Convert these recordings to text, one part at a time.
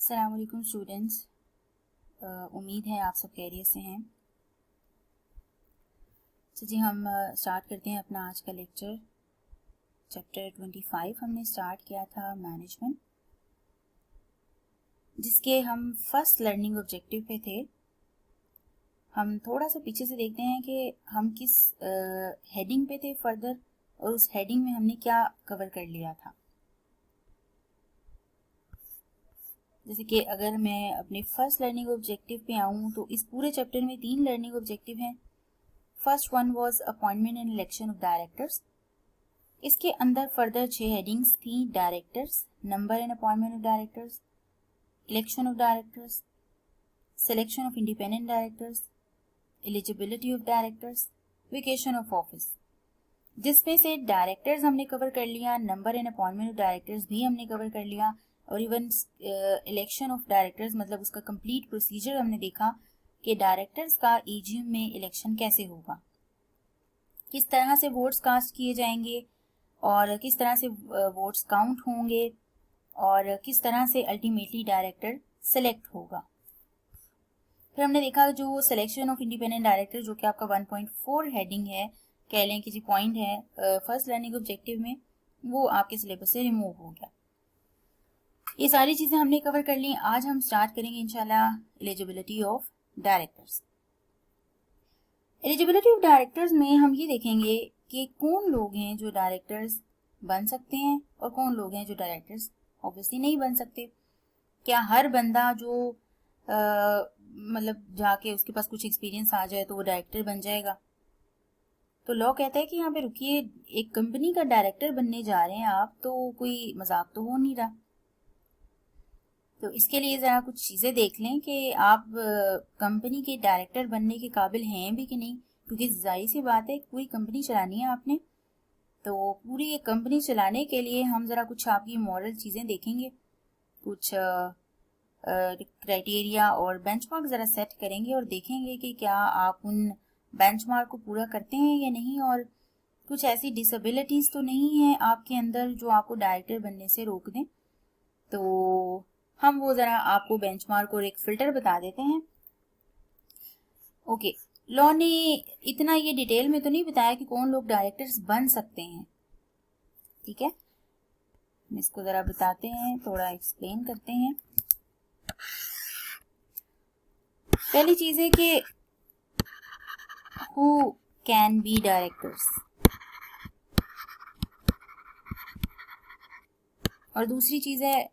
अस्सलाम वालेकुम स्टूडेंट्स। उम्मीद है आप सब खैरियत से हैं। तो जी हम स्टार्ट करते हैं अपना आज का लेक्चर। चैप्टर 25 हमने स्टार्ट किया था मैनेजमेंट, जिसके हम फर्स्ट लर्निंग ऑब्जेक्टिव पे थे। हम थोड़ा सा पीछे से देखते हैं कि हम किस हेडिंग पे थे फर्दर, और उस हेडिंग में हमने क्या कवर कर लिया था। जैसे कि अगर मैं अपने फर्स्ट लर्निंग ऑब्जेक्टिव पे आऊँ तो इस पूरे चैप्टर में 3 लर्निंग ऑब्जेक्टिव हैं। First one was appointment and election of directors. इसके अंदर फर्दर 6 हेडिंग्स थी: directors, number and appointment of directors, election of directors, selection of independent directors, eligibility of directors, vacation of office. जिसमें से directors हमने cover कर लिया, number and appointment of directors भी हमने कवर कर लिया, और इवन इलेक्शन ऑफ डायरेक्टर्स मतलब उसका कंप्लीट प्रोसीजर हमने देखा कि डायरेक्टर्स का एजीएम में इलेक्शन कैसे होगा, किस तरह से वोट्स कास्ट किए जाएंगे और किस तरह से वोट्स काउंट होंगे और किस तरह से अल्टीमेटली डायरेक्टर सेलेक्ट होगा। फिर हमने देखा जो सिलेक्शन ऑफ इंडिपेंडेंट डायरेक्टर, जो कि आपका 1.4 हेडिंग है, कह लें कि जी पॉइंट है फर्स्ट लर्निंग ऑब्जेक्टिव में, वो आपके सिलेबस से रिमूव हो गया। ये सारी चीजें हमने कवर कर ली। आज हम स्टार्ट करेंगे इंशाल्लाह eligibility of directors. Eligibility of directors में हम ये देखेंगे कि कौन लोग हैं जो डायरेक्टर्स बन सकते हैं और कौन लोग हैं जो डायरेक्टर्स ऑब्वियसली नहीं बन सकते। क्या हर बंदा जो मतलब जाके उसके पास कुछ एक्सपीरियंस आ जाए तो वो डायरेक्टर बन जाएगा? तो लॉ कहता है कि यहाँ पे रुकिए, एक कंपनी का डायरेक्टर बनने जा रहे हैं आप, तो कोई मजाक तो हो नहीं रहा। तो इसके लिए ज़रा कुछ चीज़ें देख लें कि आप कंपनी के डायरेक्टर बनने के काबिल हैं भी कि नहीं, क्योंकि जाहिर सी बात है पूरी कंपनी चलानी है आपने। तो पूरी एक कंपनी चलाने के लिए हम ज़रा कुछ आपकी मॉरल चीज़ें देखेंगे, कुछ क्राइटेरिया और बेंचमार्क ज़रा सेट करेंगे और देखेंगे कि क्या आप उन बेंचमार्क को पूरा करते हैं या नहीं, और कुछ ऐसी डिसेबिलिटीज़ तो नहीं है आपके अंदर जो आपको डायरेक्टर बनने से रोक दें। तो हम वो ज़रा आपको बेंचमार्क और एक फ़िल्टर बता देते हैं। ओके, लॉ ने इतना ये डिटेल में तो नहीं बताया कि कौन लोग डायरेक्टर्स बन सकते हैं, ठीक है। इसको ज़रा बताते हैं, थोड़ा एक्सप्लेन करते हैं। पहली चीज़ है कि हु कैन बी डायरेक्टर्स, और दूसरी चीज़ है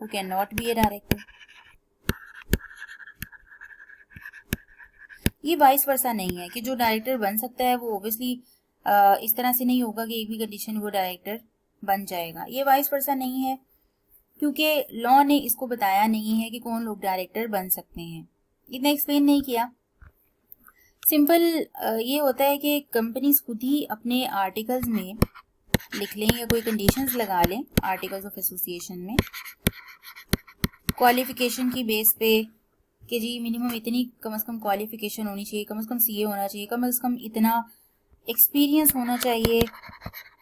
who can not be A director. ये वाइस वर्सा नहीं है कि जो डायरेक्टर बन सकता है वो ओब्वियसली इस तरह से नहीं होगा कि एक भी कंडीशन वो डायरेक्टर बन जाएगा। ये वाइस वर्सा नहीं है, क्योंकि लॉ ने इसको बताया नहीं है कि कौन लोग डायरेक्टर बन सकते हैं, इतना एक्सप्लेन नहीं किया। सिंपल ये होता है कि कंपनीज खुद ही अपने आर्टिकल्स में लिख लें या कोई कंडीशंस लगा लें आर्टिकल्स ऑफ एसोसिएशन में, क्वालिफिकेशन की बेस पे कि जी मिनिमम इतनी कम से कम क्वालिफिकेशन होनी चाहिए, कम से कम सीए होना चाहिए, कम से कम इतना एक्सपीरियंस होना चाहिए।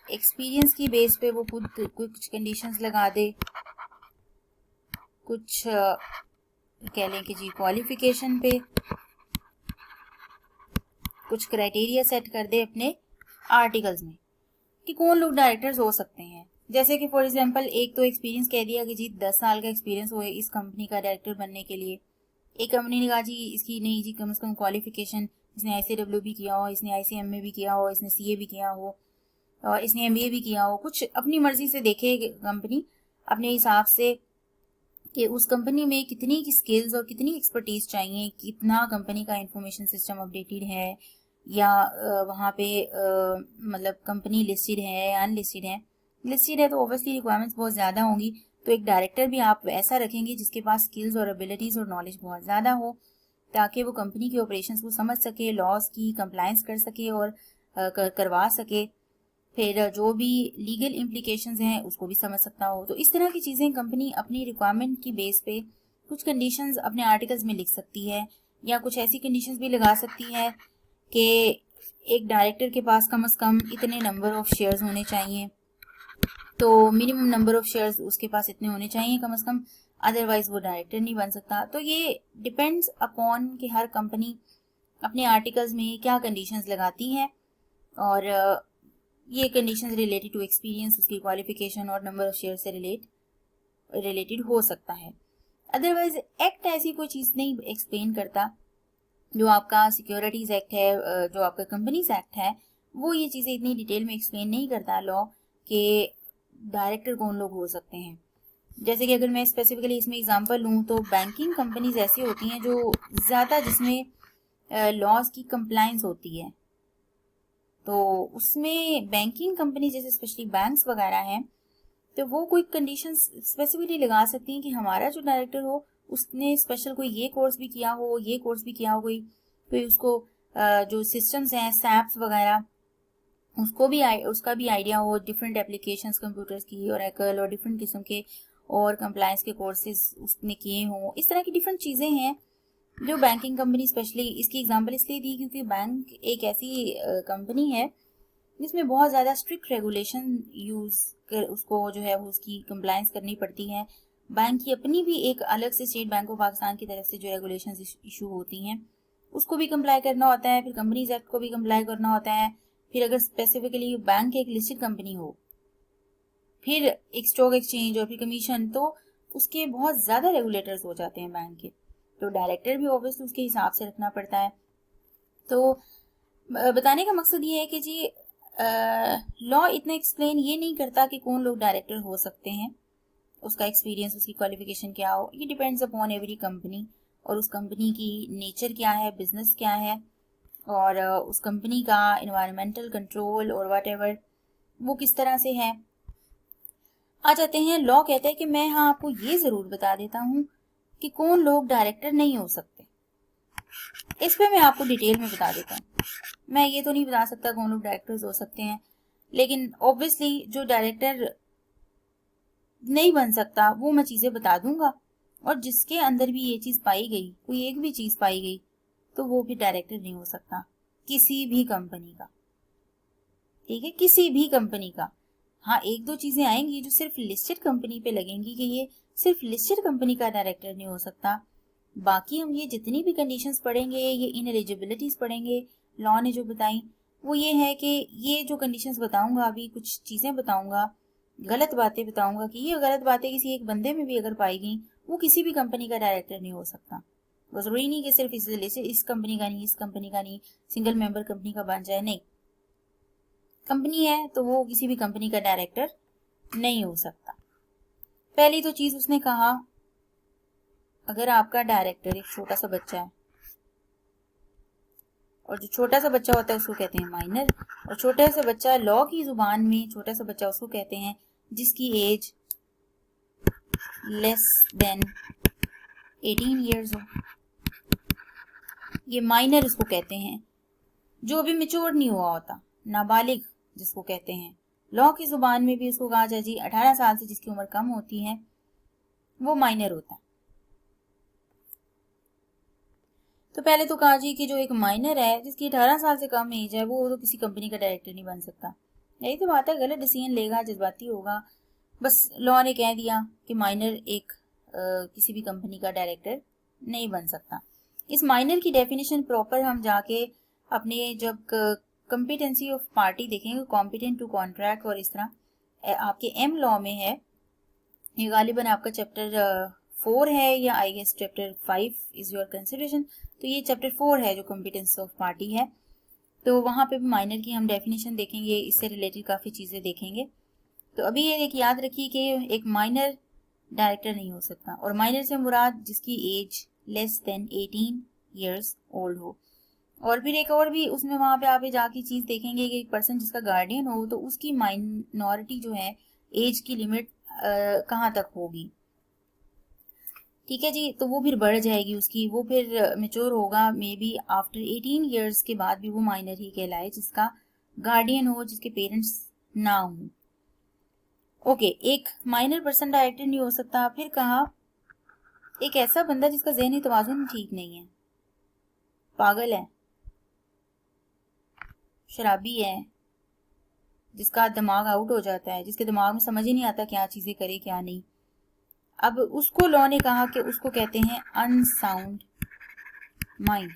एक्सपीरियंस की बेस पे वो खुद कुछ कंडीशंस लगा दे, कुछ कह लें कि जी क्वालिफिकेशन पे कुछ क्राइटेरिया सेट कर दे अपने आर्टिकल्स में कि कौन लोग डायरेक्टर्स हो सकते हैं। जैसे कि फॉर एग्जांपल एक तो एक्सपीरियंस कह दिया कि जी 10 साल का एक्सपीरियंस हो इस कंपनी का डायरेक्टर बनने के लिए। एक कंपनी ने कहा जी इसकी नहीं जी कम से कम क्वालिफिकेशन, इसने ICAW भी किया हो, इसने ICMA भी किया हो, इसने CA भी किया हो और इसने MBA भी किया हो। कुछ अपनी मर्जी से देखे कंपनी अपने हिसाब से कि उस कंपनी में कितनी स्किल्स और कितनी एक्सपर्टीज चाहिए, कितना कंपनी का इंफॉर्मेशन सिस्टम अपडेटेड है या वहाँ पे मतलब कंपनी लिस्टेड है या अनलिस्टेड है। लिस्टेड है तो ऑब्वियसली रिक्वायरमेंट्स बहुत ज़्यादा होंगी, तो एक डायरेक्टर भी आप ऐसा रखेंगे जिसके पास स्किल्स और एबिलिटीज़ और नॉलेज बहुत ज़्यादा हो, ताकि वो कंपनी के ऑपरेशंस को समझ सके, लॉज की कंप्लायंस कर सके और करवा सके, फिर जो भी लीगल इम्प्लीकेशंस हैं उसको भी समझ सकता हो। तो इस तरह की चीज़ें कंपनी अपनी रिक्वायरमेंट की बेस पे कुछ कंडीशंस अपने आर्टिकल्स में लिख सकती है, या कुछ ऐसी कंडीशंस भी लगा सकती है कि एक डायरेक्टर के पास कम से कम इतने नंबर ऑफ शेयर्स होने चाहिए, तो मिनिमम नंबर ऑफ शेयर्स उसके पास इतने होने चाहिए कम से कम, अदरवाइज वो डायरेक्टर नहीं बन सकता। तो ये डिपेंड्स अपॉन कि हर कंपनी अपने आर्टिकल्स में क्या कंडीशंस लगाती है, और ये कंडीशंस रिलेटेड टू एक्सपीरियंस, उसकी क्वालिफिकेशन और नंबर ऑफ शेयर से रिलेटेड हो सकता है। अदरवाइज एक्ट ऐसी कोई चीज़ नहीं एक्सप्लेन करता। जो आपका सिक्योरिटीज एक्ट है, जो आपका कंपनीज एक्ट है, वो ये चीज़ें इतनी डिटेल में एक्सप्लेन नहीं करता लॉ कि डायरेक्टर कौन लोग हो सकते हैं। जैसे कि अगर मैं स्पेसिफिकली इसमें एग्जांपल लूँ तो बैंकिंग कंपनीज ऐसी होती हैं जो ज़्यादा जिसमें लॉज की कंप्लायंस होती है। तो उसमें बैंकिंग कंपनी जैसे स्पेशली बैंक्स वगैरह हैं, तो वो कोई कंडीशंस स्पेसिफिकली लगा सकती हैं कि हमारा जो डायरेक्टर हो उसने स्पेशल कोई ये कोर्स भी किया हो, ये कोर्स भी किया हो, कोई उसको जो सिस्टम्स हैं सैप्स वगैरह उसका भी आइडिया हो, डिफरेंट एप्लीकेशंस कंप्यूटर्स की, ओरेकल और डिफरेंट किस्म के और कंप्लायंस के कोर्सेज उसने किए हों। इस तरह की डिफरेंट चीज़ें हैं जो बैंकिंग कंपनी, स्पेशली इसकी एग्जांपल इसलिए दी क्योंकि बैंक एक ऐसी कंपनी है जिसमें बहुत ज़्यादा स्ट्रिक्ट रेगुलेशन यूज़ कर उसको जो है वो उसकी कंप्लायंस करनी पड़ती है। बैंक की अपनी भी एक अलग से स्टेट बैंक ऑफ पाकिस्तान की तरफ से जो रेगुलेशंस इशू होती हैं उसको भी कंप्लाई करना होता है, फिर कंपनीज एक्ट को भी कंप्लाई करना होता है। फिर अगर स्पेसिफिकली बैंक एक लिस्टेड कंपनी हो, फिर एक स्टॉक एक्सचेंज और फिर कमीशन, तो उसके बहुत ज़्यादा रेगुलेटर्स हो जाते हैं बैंक के, तो डायरेक्टर भी ऑब्वियसली उसके हिसाब से रखना पड़ता है। तो बताने का मकसद ये है कि जी लॉ इतना एक्सप्लेन ये नहीं करता कि कौन लोग डायरेक्टर हो सकते हैं, उसका एक्सपीरियंस, उसकी क्वालिफिकेशन क्या हो, ये डिपेंड्स अपॉन एवरी कंपनी, और उस कंपनी की नेचर क्या है, बिजनेस क्या है, और उस कंपनी का इन्वायरमेंटल कंट्रोल और व्हाटएवर वो किस तरह से है। आ जाते हैं, लॉ कहते हैं कि मैं हाँ आपको ये ज़रूर बता देता हूँ कि कौन लोग डायरेक्टर नहीं हो सकते। इस पे मैं आपको डिटेल में बता देता हूँ। मैं ये तो नहीं बता सकता कौन लोग डायरेक्टर्स हो सकते हैं, लेकिन ऑब्वियसली जो डायरेक्टर नहीं बन सकता वो मैं चीज़ें बता दूंगा, और जिसके अंदर भी ये चीज़ पाई गई, कोई एक भी चीज़ पाई गई, तो वो भी डायरेक्टर नहीं हो सकता किसी भी कंपनी का। ठीक है, किसी भी कंपनी का। हाँ, एक दो चीज़ें आएंगी जो सिर्फ लिस्टेड कंपनी पे लगेंगी कि ये सिर्फ लिस्टेड कंपनी का डायरेक्टर नहीं हो सकता। बाकी हम ये जितनी भी कंडीशंस पढ़ेंगे, ये इनएलिजिबिलिटीज पढ़ेंगे, लॉ ने जो बताई, वो ये है कि ये जो कंडीशंस बताऊंगा, अभी कुछ चीज़ें बताऊंगा, गलत बातें बताऊंगा कि ये गलत बातें किसी एक बंदे में भी अगर पाई गई, वो किसी भी कंपनी का डायरेक्टर नहीं हो सकता। वो जरूरी नहीं कि सिर्फ इस कंपनी का नहीं, इस कंपनी का नहीं, सिंगल मेंबर कंपनी का बन जाए, नहीं। कंपनी है तो वो किसी भी कंपनी का डायरेक्टर नहीं हो सकता। पहली तो चीज उसने कहा, अगर आपका डायरेक्टर एक छोटा सा बच्चा है, और जो छोटा सा बच्चा होता है उसको कहते हैं माइनर, और छोटा सा बच्चा लॉ की जुबान में छोटा सा बच्चा उसको कहते हैं जिसकी एज लेस देन 18 ईयर्स हो, ये माइनर उसको कहते हैं। जो अभी मेच्योर नहीं हुआ होता, नाबालिग जिसको कहते हैं, लॉ की जुबान में भी उसको कहा जाए जी 18 साल से जिसकी उम्र कम होती है वो माइनर होता है। तो पहले तो कहा जी कि जो एक माइनर है जिसकी 18 साल से कम एज है वो तो किसी कंपनी का डायरेक्टर नहीं बन सकता। यही तो बात है, गलत डिसीजन लेगा, जज्बाती होगा, बस लॉ ने कह दिया कि माइनर एक किसी भी कंपनी का डायरेक्टर नहीं बन सकता। इस माइनर की डेफिनेशन प्रॉपर हम जाके अपने जब कॉम्पिटेंसी ऑफ पार्टी देखेंगे, कॉम्पिटेंट टू कॉन्ट्रैक्ट, और इस तरह आपके एम लॉ में है, ये गालिबन आपका चैप्टर 4 है, या I guess chapter 5 is your consideration. तो ये चैप्टर 4 है जो कॉम्पिटेंस ऑफ पार्टी है, तो वहाँ पे भी माइनर की हम डेफिनेशन देखेंगे, इससे रिलेटेड काफ़ी चीज़ें देखेंगे। तो अभी ये एक याद रखिए कि एक माइनर डायरेक्टर नहीं हो सकता, और माइनर से मुराद जिसकी age less than 18 years old हो। और फिर एक और भी उसमें वहाँ पे आप जाके चीज़ देखेंगे कि एक पर्सन जिसका गार्डियन हो तो उसकी माइनॉरिटी जो है, एज की लिमिट कहाँ तक होगी। ठीक है जी, तो वो फिर बढ़ जाएगी उसकी, वो फिर मेच्योर होगा मे बी आफ्टर 18 ईयर्स के बाद भी वो माइनर ही कहलाए जिसका गार्डियन हो, जिसके पेरेंट्स ना हो। ओके, एक माइनर पर्सन डायरेक्टर नहीं हो सकता। फिर कहा एक ऐसा बंदा जिसका ज़हनी तवाज़ुन ठीक नहीं है, पागल है, शराबी है, जिसका दिमाग आउट हो जाता है, जिसके दिमाग में समझ ही नहीं आता क्या चीजें करे क्या नहीं। अब उसको लॉ ने कहा कि उसको कहते हैं अनसाउंड माइंड।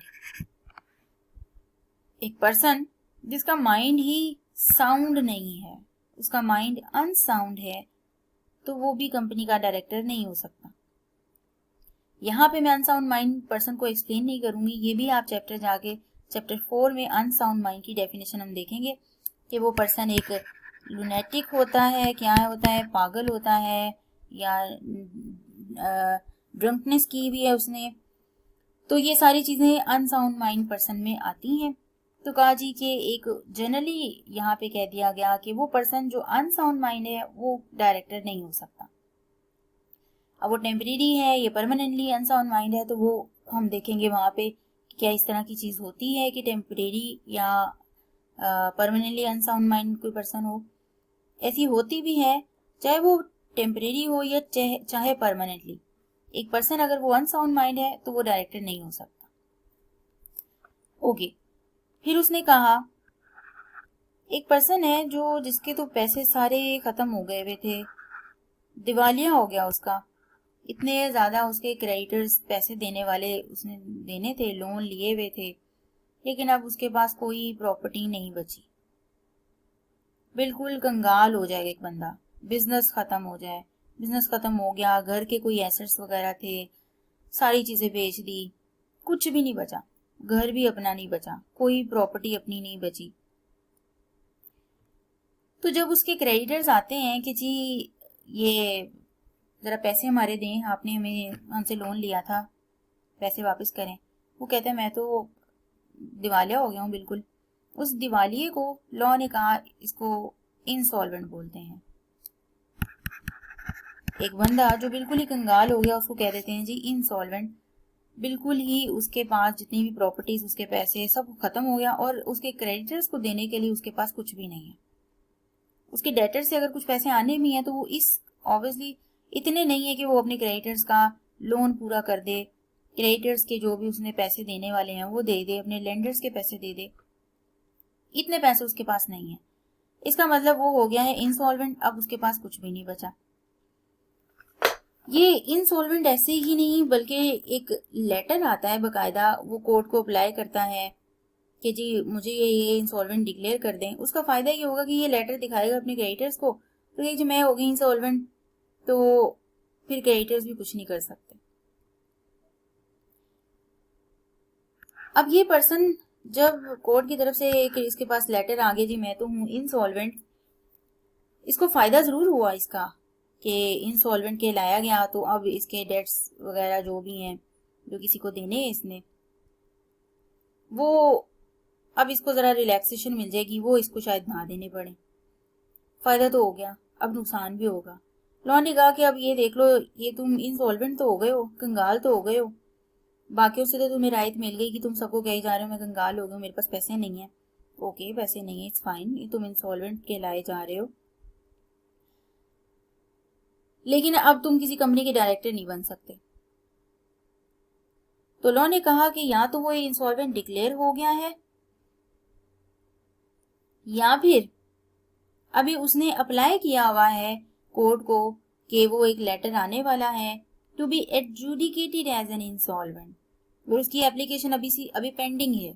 एक पर्सन जिसका माइंड ही साउंड नहीं है, उसका माइंड अनसाउंड है, तो वो भी कंपनी का डायरेक्टर नहीं हो सकता। यहाँ पे मैं अनसाउंड माइंड पर्सन को एक्सप्लेन नहीं करूंगी, ये भी आप चैप्टर जाके चैप्टर 4 में अनसाउंड माइंड की डेफिनेशन हम देखेंगे कि वो पर्सन एक लुनेटिक होता है, क्या होता है, पागल होता है, या ड्रंकनेस की भी है उसने। तो ये सारी चीजें अनसाउंड माइंड पर्सन में आती हैं। तो कहा जी कि एक जनरली यहाँ पे कह दिया गया कि वो पर्सन जो अनसाउंड माइंड है वो डायरेक्टर नहीं हो सकता। अब वो टेम्परेरी है या परमानेंटली अनसाउंड माइंड है, तो वो हम देखेंगे वहां पे क्या इस तरह की चीज होती है कि टेम्परेरी या परमानेंटली अनसाउंड माइंड कोई पर्सन हो। ऐसी होती भी है, चाहे वो टेम्परेरी हो या चाहे परमानेंटली। एक पर्सन अगर वो अनसाउंड माइंड है तो वो डायरेक्टर नहीं हो सकता। ओके, फिर उसने कहा एक पर्सन है जो जिसके तो पैसे सारे खत्म हो गए हुए थे, दिवालिया हो गया उसका, इतने ज्यादा उसके क्रेडिटर्स पैसे देने वाले उसने देने थे, लोन लिए हुए थे, लेकिन अब उसके पास कोई प्रॉपर्टी नहीं बची। बिल्कुल कंगाल हो जाएगा एक बंदा, बिजनेस खत्म हो जाए, बिजनेस खत्म हो गया, घर के कोई एसेट्स वगैरह थे सारी चीजें बेच दी, कुछ भी नहीं बचा, घर भी अपना नहीं बचा, कोई प्रॉपर्टी अपनी नहीं बची। तो जब उसके क्रेडिटर्स आते हैं कि जी ये जरा पैसे हमारे दें, आपने हमसे लोन लिया था, पैसे वापस करें, वो कहते हैं मैं तो दिवालिया हो गया हूँ बिल्कुल। उस दिवालिये को लॉ ने कहा इसको इंसॉल्वेंट बोलते हैं। एक बंदा जो बिल्कुल ही कंगाल हो गया उसको कह देते हैं जी इंसॉल्वेंट। बिल्कुल ही उसके पास जितनी भी प्रॉपर्टीज, उसके पैसे सब खत्म हो गया और उसके क्रेडिटर्स को देने के लिए उसके पास कुछ भी नहीं है। उसके डेटर से अगर कुछ पैसे आने भी हैं तो वो इस ऑब्वियसली इतने नहीं है कि वो अपने क्रेडिटर्स का लोन पूरा कर दे, क्रेडिटर्स के जो भी उसने पैसे देने वाले हैं वो दे दे, अपने लेंडर्स के पैसे दे दे, इतने पैसे उसके पास नहीं है। इसका मतलब वो हो गया है इंसॉल्वेंट, अब उसके पास कुछ भी नहीं बचा। ये इंसॉल्वेंट ऐसे ही नहीं बल्कि एक लेटर आता है बकायदा, वो कोर्ट को अप्लाई करता है कि जी मुझे ये इंसॉल्वेंट डिक्लेयर कर दें। उसका फायदा ये होगा कि ये लेटर दिखाएगा अपने क्रेडिटर्स को तो कि मैं हो गई इंसॉल्वेंट, तो फिर क्रेडिटर्स भी कुछ नहीं कर सकते। अब ये पर्सन जब कोर्ट की तरफ से इसके पास लेटर आ गया जी मैं तो हूँ इंसॉल्वेंट, इसको फायदा जरूर हुआ इसका कि इंसॉल्वेंट के लाया गया, तो अब इसके डेट्स वगैरह जो भी हैं जो किसी को देने हैं इसने, वो अब इसको जरा रिलैक्सेशन मिल जाएगी, वो इसको शायद ना देने पड़े। फायदा तो हो गया, अब नुकसान भी होगा। लॉ ने कहा कि अब ये देख लो, ये तुम इंसॉल्वेंट तो हो गए हो, कंगाल तो हो गए हो, बाकियों से तो तुम्हें राहत मिल गई कि तुम सबको कहे जा रहे हो मैं कंगाल हो गया हूँ, मेरे पास पैसे नहीं है। ओके, पैसे नहीं है, इट्स फाइन, ये तुम इंसॉल्वेंट कहलाए जा रहे हो, लेकिन अब तुम किसी कंपनी के डायरेक्टर नहीं बन सकते। तो लॉ ने कहा कि या तो वो इंसॉल्वेंट डिक्लेयर हो गया है या फिर अभी उसने अप्लाई किया हुआ है कोर्ट को कि वो एक लेटर आने वाला है to be adjudicated as an insolvent, और उसकी एप्लीकेशन अभी पेंडिंग है।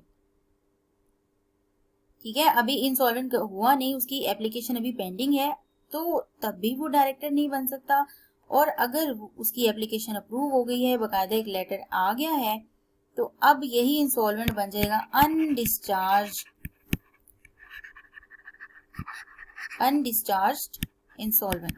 ठीक है, अभी इंसॉल्वेंट हुआ नहीं, उसकी एप्लीकेशन अभी पेंडिंग है, तो तब भी वो डायरेक्टर नहीं बन सकता। और अगर उसकी एप्लीकेशन अप्रूव हो गई है, बकायदा एक लेटर आ गया है, तो अब यही इंसॉल्वेंट बन जाएगा अनडिस्चार्ज्ड इंसॉल्वेंट।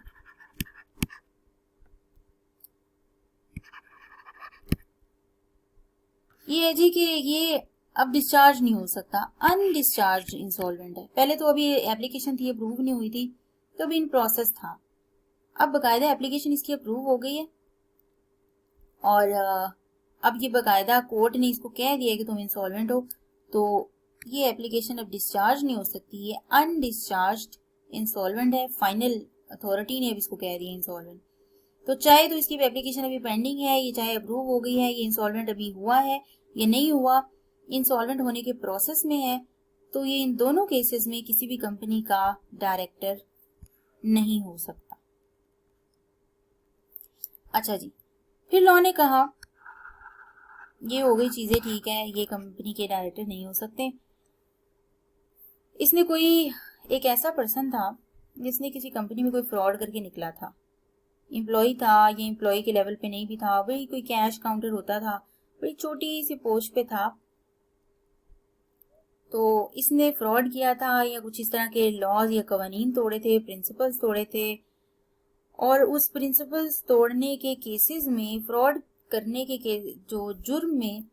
ये है जी कि ये अब डिस्चार्ज नहीं हो सकता, अनडिस्चार्ज इंसॉल्वेंट है। पहले तो अभी एप्लीकेशन थी अप्रूव नहीं हुई थी, तो अभी इन प्रोसेस था, अब बकायदा एप्लीकेशन इसकी अप्रूव हो गई है और अब ये बकायदा कोर्ट ने इसको कह दिया कि तुम इंसॉल्वेंट हो, तो ये एप्लीकेशन अब डिस्चार्ज नहीं हो सकती, ये अनडिस्चार्ज्ड इंसॉल्वेंट है। फाइनल अथॉरिटी ने अब इसको कह दिया इंसॉल्वेंट। तो चाहे तो इसकी एप्लीकेशन अभी पेंडिंग है, ये चाहे अप्रूव हो गई है, ये इंसॉल्वेंट अभी हुआ है, ये नहीं हुआ, इंसॉल्वेंट होने के प्रोसेस में है, तो ये इन दोनों केसेस में किसी भी कंपनी का डायरेक्टर नहीं हो सकता। अच्छा जी, फिर लॉ ने कहा ये हो गई चीजें, ठीक है, ये कंपनी के डायरेक्टर नहीं हो सकते। इसने कोई एक ऐसा पर्सन था जिसने किसी कंपनी में कोई फ्रॉड करके निकला था, एम्प्लॉय था, ये एम्प्लॉय के लेवल पे नहीं भी था, वही कोई कैश काउंटर होता था, बड़ी छोटी सी पोस्ट पे था, तो इसने फ्रॉड किया था या कुछ इस तरह के लॉज या कवानीन तोड़े थे, प्रिंसिपल्स तोड़े थे, और उस प्रिंसिपल्स तोड़ने के केसेस में, फ्रॉड करने के जो जुर्म में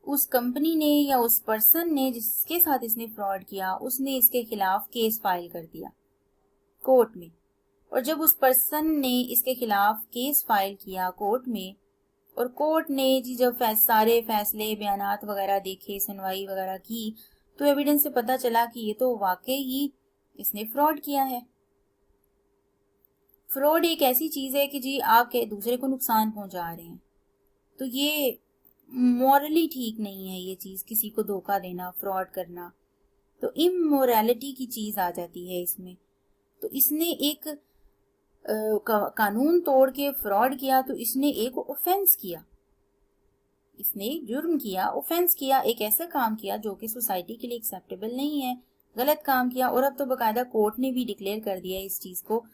उस कंपनी ने या उस पर्सन ने जिसके साथ इसने फ्रॉड किया, उसने इसके खिलाफ केस फाइल कर दिया कोर्ट में। और जब उस पर्सन ने इसके खिलाफ केस फाइल किया कोर्ट में, और कोर्ट ने जी जब सारे फैसले, बयानात वगैरह देखे, सुनवाई वगैरह की, तो एविडेंस से पता चला कि ये तो वाकई ही इसने फ्रॉड किया है। फ्रॉड एक ऐसी चीज है कि जी आप दूसरे को नुकसान पहुंचा रहे हैं, तो ये मॉरली ठीक नहीं है ये चीज, किसी को धोखा देना, फ्रॉड करना, तो इमोरलिटी की चीज आ जाती है इसमें। तो इसने एक कानून तोड़ के फ्रॉड किया, तो इसने एक ऑफेंस किया, इसने जुर्म किया, ऑफेंस किया, एक ऐसा काम किया जो कि सोसाइटी के लिए एक्सेप्टेबल नहीं है, गलत काम किया, और अब तो बकायदा कोर्ट ने भी डिक्लेयर कर दिया इस चीज को।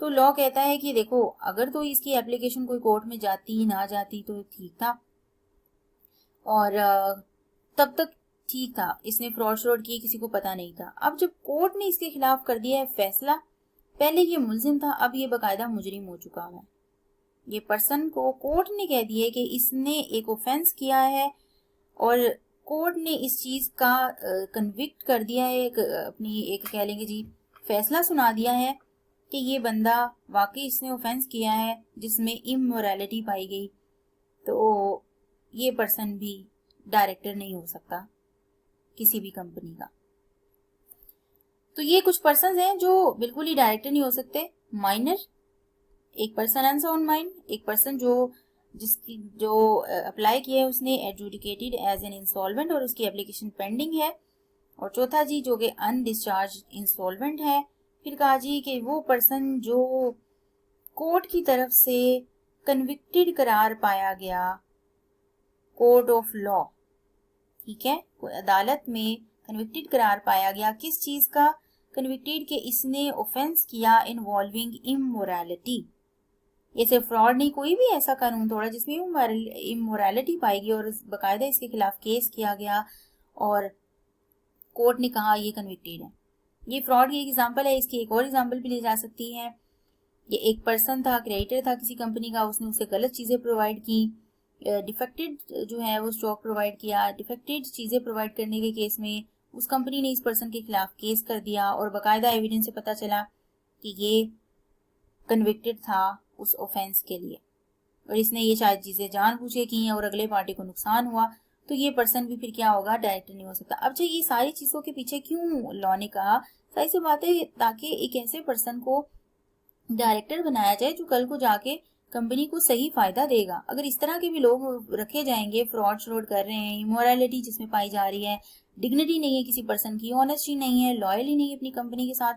तो लॉ कहता है कि देखो, अगर तो इसकी एप्लीकेशन कोई कोर्ट में जाती ना जाती तो ठीक था, और तब तक ठीक था, इसने फ्रॉड श्रॉड किए, किसी को पता नहीं था। अब जब कोर्ट ने इसके खिलाफ कर दिया है फैसला, पहले ये मुलजिम था, अब ये बकायदा मुजरिम हो चुका है। ये पर्सन को कोर्ट ने कह दिया कि इसने एक ऑफेंस किया है, और कोर्ट ने इस चीज का कन्विक्ट कर दिया है, अपनी एक कह लेंगे जी फैसला सुना दिया है कि ये बंदा वाकई इसने ऑफेंस किया है जिसमें इमोरलिटी पाई गई, तो ये पर्सन भी डायरेक्टर नहीं हो सकता किसी भी कंपनी का। तो ये कुछ पर्सन हैं जो बिल्कुल ही डायरेक्टर नहीं हो सकते। माइनर, एक पर्सन अनसाउंड माइंड, एक पर्सन जो अप्लाई किया है उसने एडजुडिकेटेड एज एन इंसॉल्वेंट और उसकी एप्लीकेशन पेंडिंग है, और चौथा जी जो कि अनडिस्चार्ज इंसॉल्वेंट है। फिर कहा जी कि वो पर्सन जो कोर्ट की तरफ से कन्विक्टेड करार पाया गया, कोर्ट ऑफ लॉ, ठीक है, कोई अदालत में कन्विक्टेड करार पाया गया, किस चीज का कन्विक्टेड, के इसने ऑफेंस किया इन्वॉल्विंग इमोरलिटी। ये सिर्फ फ्रॉड नहीं, कोई भी ऐसा कानून तोड़ा जिसमें इमोरलिटी पाएगी, और बकायदा इसके खिलाफ केस किया गया और कोर्ट ने कहा ये कन्विक्टेड है। ये फ्रॉड की एक एग्जांपल है, इसकी एक और एग्जांपल भी ली जा सकती है। ये एक पर्सन था, क्रेडिटर था किसी कंपनी का, उसने उसे गलत चीजें प्रोवाइड की, डिफेक्टेड जो है वो स्टॉक प्रोवाइड किया, डिफेक्टेड चीजें प्रोवाइड करने के केस में उस कंपनी ने इस पर्सन के खिलाफ केस कर दिया, और बाकायदा एविडेंस से पता चला कि ये कन्विक्टेड था उस ऑफेंस के लिए, और इसने ये शायद चीजें जानबूझ के की हैं और अगले पार्टी को नुकसान हुआ, तो ये पर्सन भी फिर क्या होगा, डायरेक्टर नहीं हो सकता। अब जो ये सारी चीजों के पीछे क्यों लॉ ने कहा, सही सी बात है, ताकि एक ऐसे पर्सन को डायरेक्टर बनाया जाए जो कल को जाके कंपनी को सही फायदा देगा। अगर इस तरह के भी लोग रखे जाएंगे, फ्रॉड श्रॉड कर रहे हैं, इमोरलिटी जिसमें पाई जा रही है, डिग्निटी नहीं है किसी पर्सन की, ऑनेस्टी नहीं है, लॉयली नहीं है अपनी कंपनी के साथ,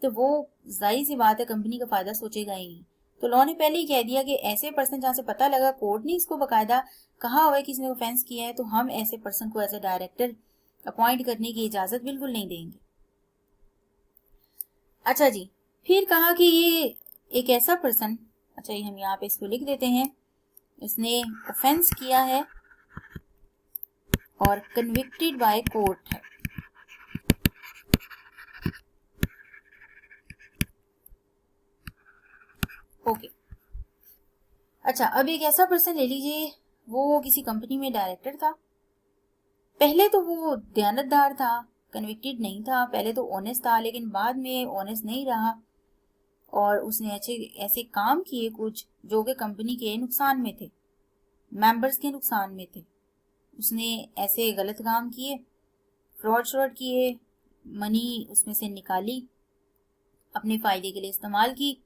तो वो जाहिर सी बात है कंपनी का फायदा सोचेगा ही नहीं। तो लॉ ने पहले ही कह दिया कि ऐसे पर्सन जहां से पता लगा, कोर्ट ने इसको बकायदा कहा हुआ है कि इसने ऑफेंस किया है, तो हम ऐसे पर्सन को एज ए डायरेक्टर अपॉइंट करने की इजाजत बिल्कुल नहीं देंगे। अच्छा जी, फिर कहा कि ये एक ऐसा पर्सन, अच्छा ये हम यहाँ पे इसको लिख देते हैं, इसने ऑफेंस किया है और कन्विक्टेड बाय कोर्ट है। ओके, अच्छा अब एक ऐसा पर्सन ले लीजिए, वो किसी कंपनी में डायरेक्टर था, पहले तो वो दयानतदार था, कन्विक्टेड नहीं था, पहले तो ऑनेस्ट था, लेकिन बाद में ऑनेस्ट नहीं रहा और उसने ऐसे काम किए कुछ जो कि कंपनी के नुकसान में थे, मेंबर्स के नुकसान में थे। उसने ऐसे गलत काम किए, फ्रॉड श्रॉड किए, मनी उसमें से निकाली, अपने फायदे के लिए इस्तेमाल की,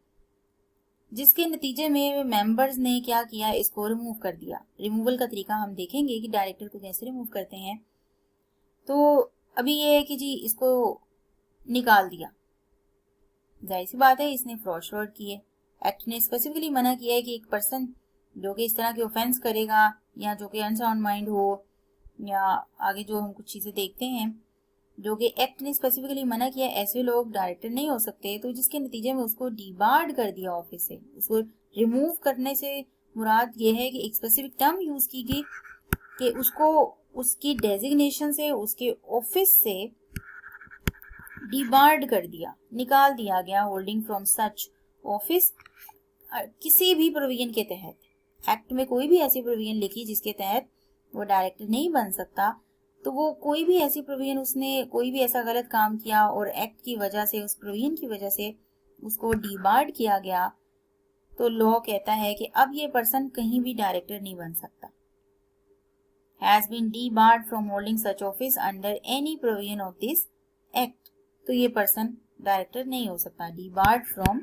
जिसके नतीजे में मेंबर्स ने क्या किया, इसको रिमूव कर दिया। रिमूवल का तरीका हम देखेंगे कि डायरेक्टर को कैसे रिमूव करते हैं। तो अभी ये है कि जी इसको निकाल दिया, जाहिर सी बात है इसने फ्रॉड किए। एक्ट ने स्पेसिफिकली मना किया है कि एक पर्सन जो कि इस तरह के ऑफेंस करेगा या जो कि अनसाउंड माइंड हो, या आगे जो हम कुछ चीजें देखते हैं जो कि एक्ट ने स्पेसिफिकली मना किया, ऐसे लोग डायरेक्टर नहीं हो सकते। तो जिसके नतीजे में उसको डिबार्ड कर दिया ऑफिस से। उसको रिमूव करने से मुराद ये है कि एक स्पेसिफिक टर्म यूज की गई कि उसको उसकी डेजिग्नेशन से, उसके ऑफिस से डिबार्ड कर दिया, निकाल दिया गया, होल्डिंग फ्रॉम सच ऑफिस। किसी भी प्रोविजन के तहत एक्ट में कोई भी ऐसी प्रोविजन लिखी जिसके तहत वो डायरेक्टर नहीं बन सकता, तो वो कोई भी ऐसी प्रोविजन, उसने कोई भी ऐसा गलत काम किया और एक्ट की वजह से, उस प्रोविजन की वजह से उसको डिबार्ड किया गया, तो लॉ कहता है कि अब ये पर्सन कहीं भी डायरेक्टर नहीं बन सकता। Has been debarred from holding such office under any provision of this act. तो ये पर्सन डायरेक्टर नहीं हो सकता। Debarred from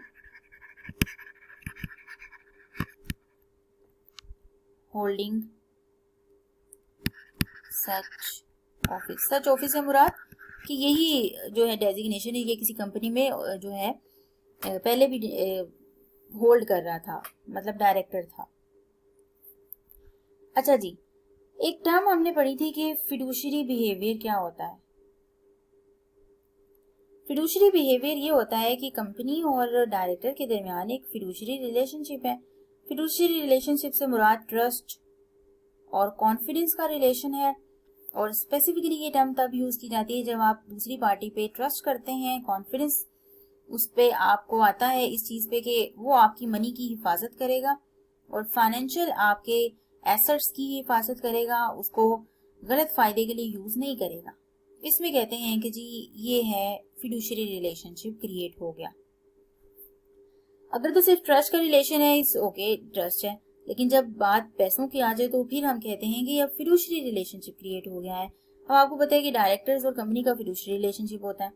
holding such office. Such office से मुराद कि यही जो है डेजिग्नेशन है, ये किसी कंपनी में जो है पहले भी होल्ड कर रहा था, मतलब डायरेक्टर था। अच्छा जी, एक टर्म हमने पढ़ी थी कि फिडुशियरी बिहेवियर क्या होता है। फिडुशियरी बिहेवियर ये होता है कि कंपनी और डायरेक्टर के दरमियान एक फिडुशियरी रिलेशनशिप है। फिडुशियरी रिलेशनशिप से मुराद ट्रस्ट और कॉन्फिडेंस का रिलेशन है, और स्पेसिफिकली ये टर्म तब यूज की जाती है जब आप दूसरी पार्टी पे ट्रस्ट करते हैं, कॉन्फिडेंस उस पे आपको आता है इस चीज पे कि वो आपकी मनी की हिफाजत करेगा और फाइनेंशियल आपके एसेट्स की हिफाजत करेगा, उसको गलत फायदे के लिए यूज नहीं करेगा। इसमें कहते हैं कि जी ये है फिडुशियरी रिलेशनशिप क्रिएट हो गया। अगर तो सिर्फ ट्रस्ट का रिलेशन है, इस ओके ट्रस्ट है, लेकिन जब बात पैसों की आ जाए तो फिर हम कहते हैं कि अब फिडुशियरी रिलेशनशिप क्रिएट हो गया है। अब आपको पता है कि डायरेक्टर्स और कंपनी का फिडुशियरी रिलेशनशिप होता है।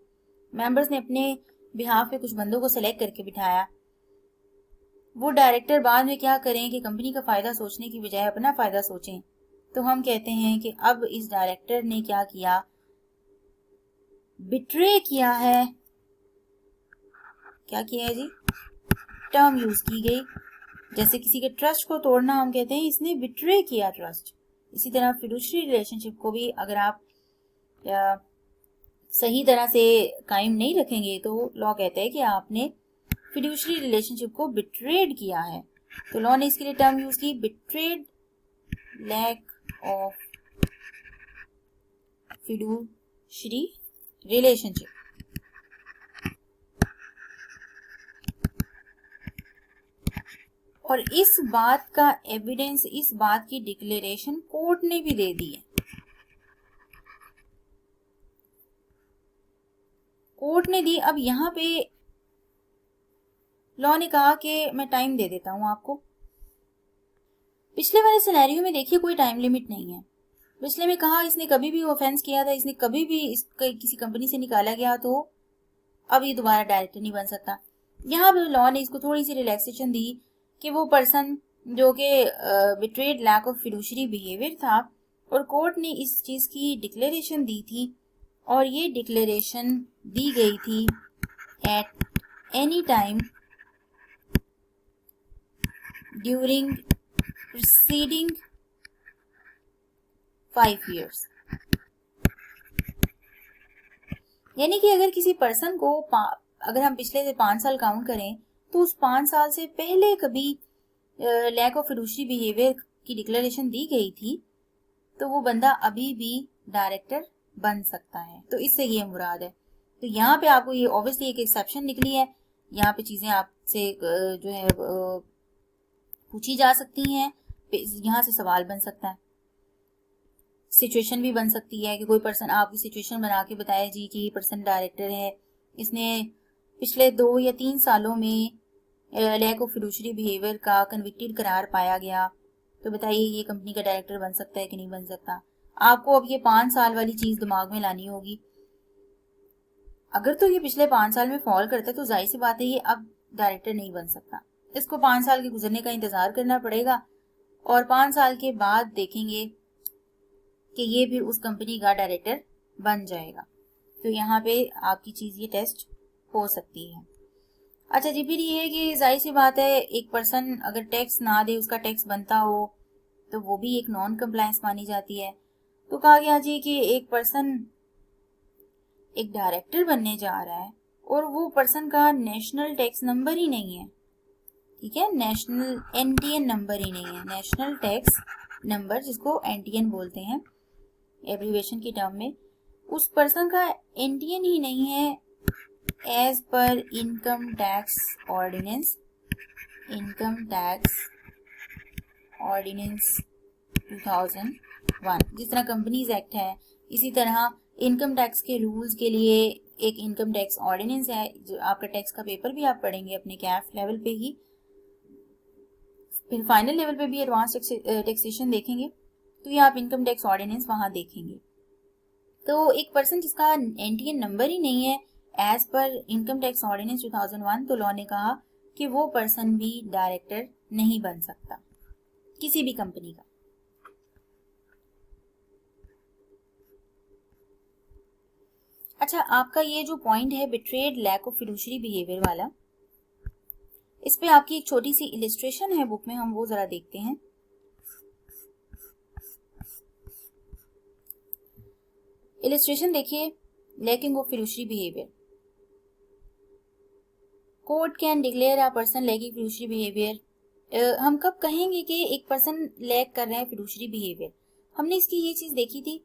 मेंबर्स ने अपने बिहाफ पे कुछ बंदों को सेलेक्ट करके बिठाया, वो डायरेक्टर बाद में क्या करें कि कंपनी का फायदा सोचने की बजाय अपना फायदा सोचें, तो हम कहते हैं कि अब इस डायरेक्टर ने क्या किया, बिट्रे किया है। क्या किया है जी, टर्म यूज की गई। जैसे किसी के ट्रस्ट को तोड़ना, हम कहते हैं इसने बिट्रे किया ट्रस्ट। इसी तरह फिडुशियरी रिलेशनशिप को भी अगर आप सही तरह से कायम नहीं रखेंगे तो लॉ कहता है कि आपने फिडुशियरी रिलेशनशिप को बिट्रेड किया है। तो लॉ ने इसके लिए टर्म यूज की, बिट्रेड लैक ऑफ फिडुशियरी रिलेशनशिप। और इस बात का एविडेंस, इस बात की डिक्लेरेशन कोर्ट ने भी दे दी है। कोर्ट ने दी। अब यहां पे लॉ ने कहा कि मैं टाइम दे देता हूं आपको। पिछले वाले सिनेरियो में देखिए कोई टाइम लिमिट नहीं है। पिछले में कहा इसने कभी भी ऑफेंस किया था, इसने कभी भी किसी कंपनी से निकाला गया तो अब ये दोबारा डायरेक्टर नहीं बन सकता। यहाँ पे लॉ ने इसको थोड़ी सी रिलैक्सेशन दी कि वो पर्सन जो कि betrayed lack of fiduciary behaviour था, और कोर्ट ने इस चीज की डिक्लेरेशन दी थी, और ये डिक्लेरेशन दी गई थी at any time during preceding 5 years। यानी कि अगर किसी पर्सन को अगर हम पिछले से 5 साल काउंट करें तो उस 5 साल से पहले कभी लैक ऑफ फिडुशियरी बिहेवियर की डिक्लेरेशन दी गई थी तो वो बंदा अभी भी डायरेक्टर बन सकता है। तो इससे ये मुराद है। तो यहाँ पे आपको ये ऑब्वियसली एक एक्सेप्शन निकली है। यहाँ पे चीजें आपसे जो है पूछी जा सकती हैं, यहाँ से सवाल बन सकता है, सिचुएशन भी बन सकती है कि कोई पर्सन आपकी सिचुएशन बना के बताए जी कि ये पर्सन डायरेक्टर है, इसने पिछले 2 या 3 सालों में लैक ऑफ फिडुशियरी बिहेवियर का कन्विक्टेड करार पाया गया, तो बताइए ये कंपनी का डायरेक्टर बन सकता है कि नहीं बन सकता। आपको अब ये 5 साल वाली चीज दिमाग में लानी होगी। अगर तो ये पिछले 5 साल में फॉल करता है तो जाहिर सी बात है ये अब डायरेक्टर नहीं बन सकता। इसको 5 साल के गुजरने का इंतजार करना पड़ेगा और 5 साल के बाद देखेंगे कि ये फिर उस कंपनी का डायरेक्टर बन जाएगा। तो यहाँ पे आपकी चीज ये टेस्ट हो सकती है। अच्छा जी, फिर ये है कि जाहिर सी बात है एक पर्सन अगर टैक्स ना दे, उसका टैक्स बनता हो, तो वो भी एक नॉन कंप्लायंस मानी जाती है। तो कहा गया जी कि एक पर्सन एक डायरेक्टर बनने जा रहा है और वो पर्सन का नेशनल टैक्स नंबर ही नहीं है, ठीक है, नेशनल एनटीएन नंबर ही नहीं है, नेशनल टैक्स नंबर जिसको एनटीएन बोलते हैं एब्रीवेशन की टर्म में, उस पर्सन का एनटीएन ही नहीं है as per income tax ordinance 2001। जिस तरह कंपनीज एक्ट है, इसी तरह इनकम टैक्स के रूल्स के लिए एक इनकम टैक्स ऑर्डिनेंस है। जो आपका टैक्स का पेपर भी आप पढ़ेंगे अपने कैफ लेवल पे ही, फिर फाइनल लेवल पे भी एडवांस टैक्सेशन देखेंगे, तो ये आप इनकम टैक्स ऑर्डिनेंस वहां देखेंगे। तो एक पर्सन जिसका एनटीएन नंबर ही नहीं है as per income tax ordinance 2001, तो लॉ ने कहा कि वो पर्सन भी डायरेक्टर नहीं बन सकता किसी भी कंपनी का। अच्छा, आपका ये जो पॉइंट है betrayed lack of fiduciary behaviour वाला, इस पे आपकी एक छोटी सी इलिस्ट्रेशन है बुक में, हम वो जरा देखते हैं। इलिस्ट्रेशन देखिए, lacking of fiduciary behaviour. Court can declare a person lacking fiduciary behaviour. हम कब कहेंगे कि एक पर्सन लैक कर रहा है फिडुशियरी बिहेवियर? हमने इसकी ये चीज देखी थी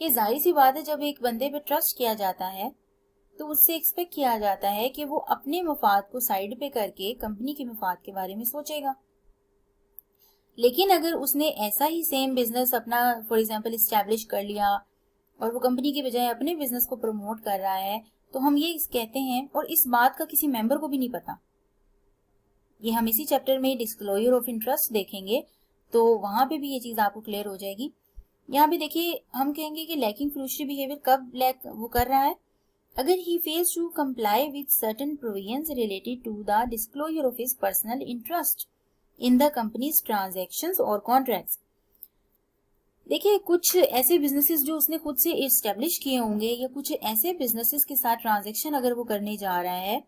कि जाहिर सी बात है जब एक बंदे पे ट्रस्ट किया जाता है तो उससे एक्सपेक्ट किया जाता है कि वो अपने मफाद को साइड पे करके कंपनी के मफाद के बारे में सोचेगा। लेकिन अगर उसने ऐसा ही सेम बिजनेस अपना फॉर एग्जांपल इस्टेब्लिश कर लिया और वो कंपनी के बजाय अपने बिजनेस को प्रमोट कर रहा है, तो हम ये कहते हैं, और इस बात का किसी मेंबर को भी नहीं पता, ये हम इसी चैप्टर में डिस्क्लोजर ऑफ इंटरेस्ट देखेंगे तो वहां पे भी ये चीज आपको क्लियर हो जाएगी। यहाँ पे देखिए, हम कहेंगे कि लैकिंग फिडुशियरी बिहेवियर कब लैक वो कर रहा है, अगर he fails to comply with certain provisions related to the disclosure of his personal interest in the company's transactions और कॉन्ट्रैक्ट्स। देखिए, कुछ ऐसे बिजनेसेस जो उसने खुद से एस्टेब्लिश किए होंगे या कुछ ऐसे बिजनेसेस के साथ ट्रांजैक्शन अगर वो करने जा रहा है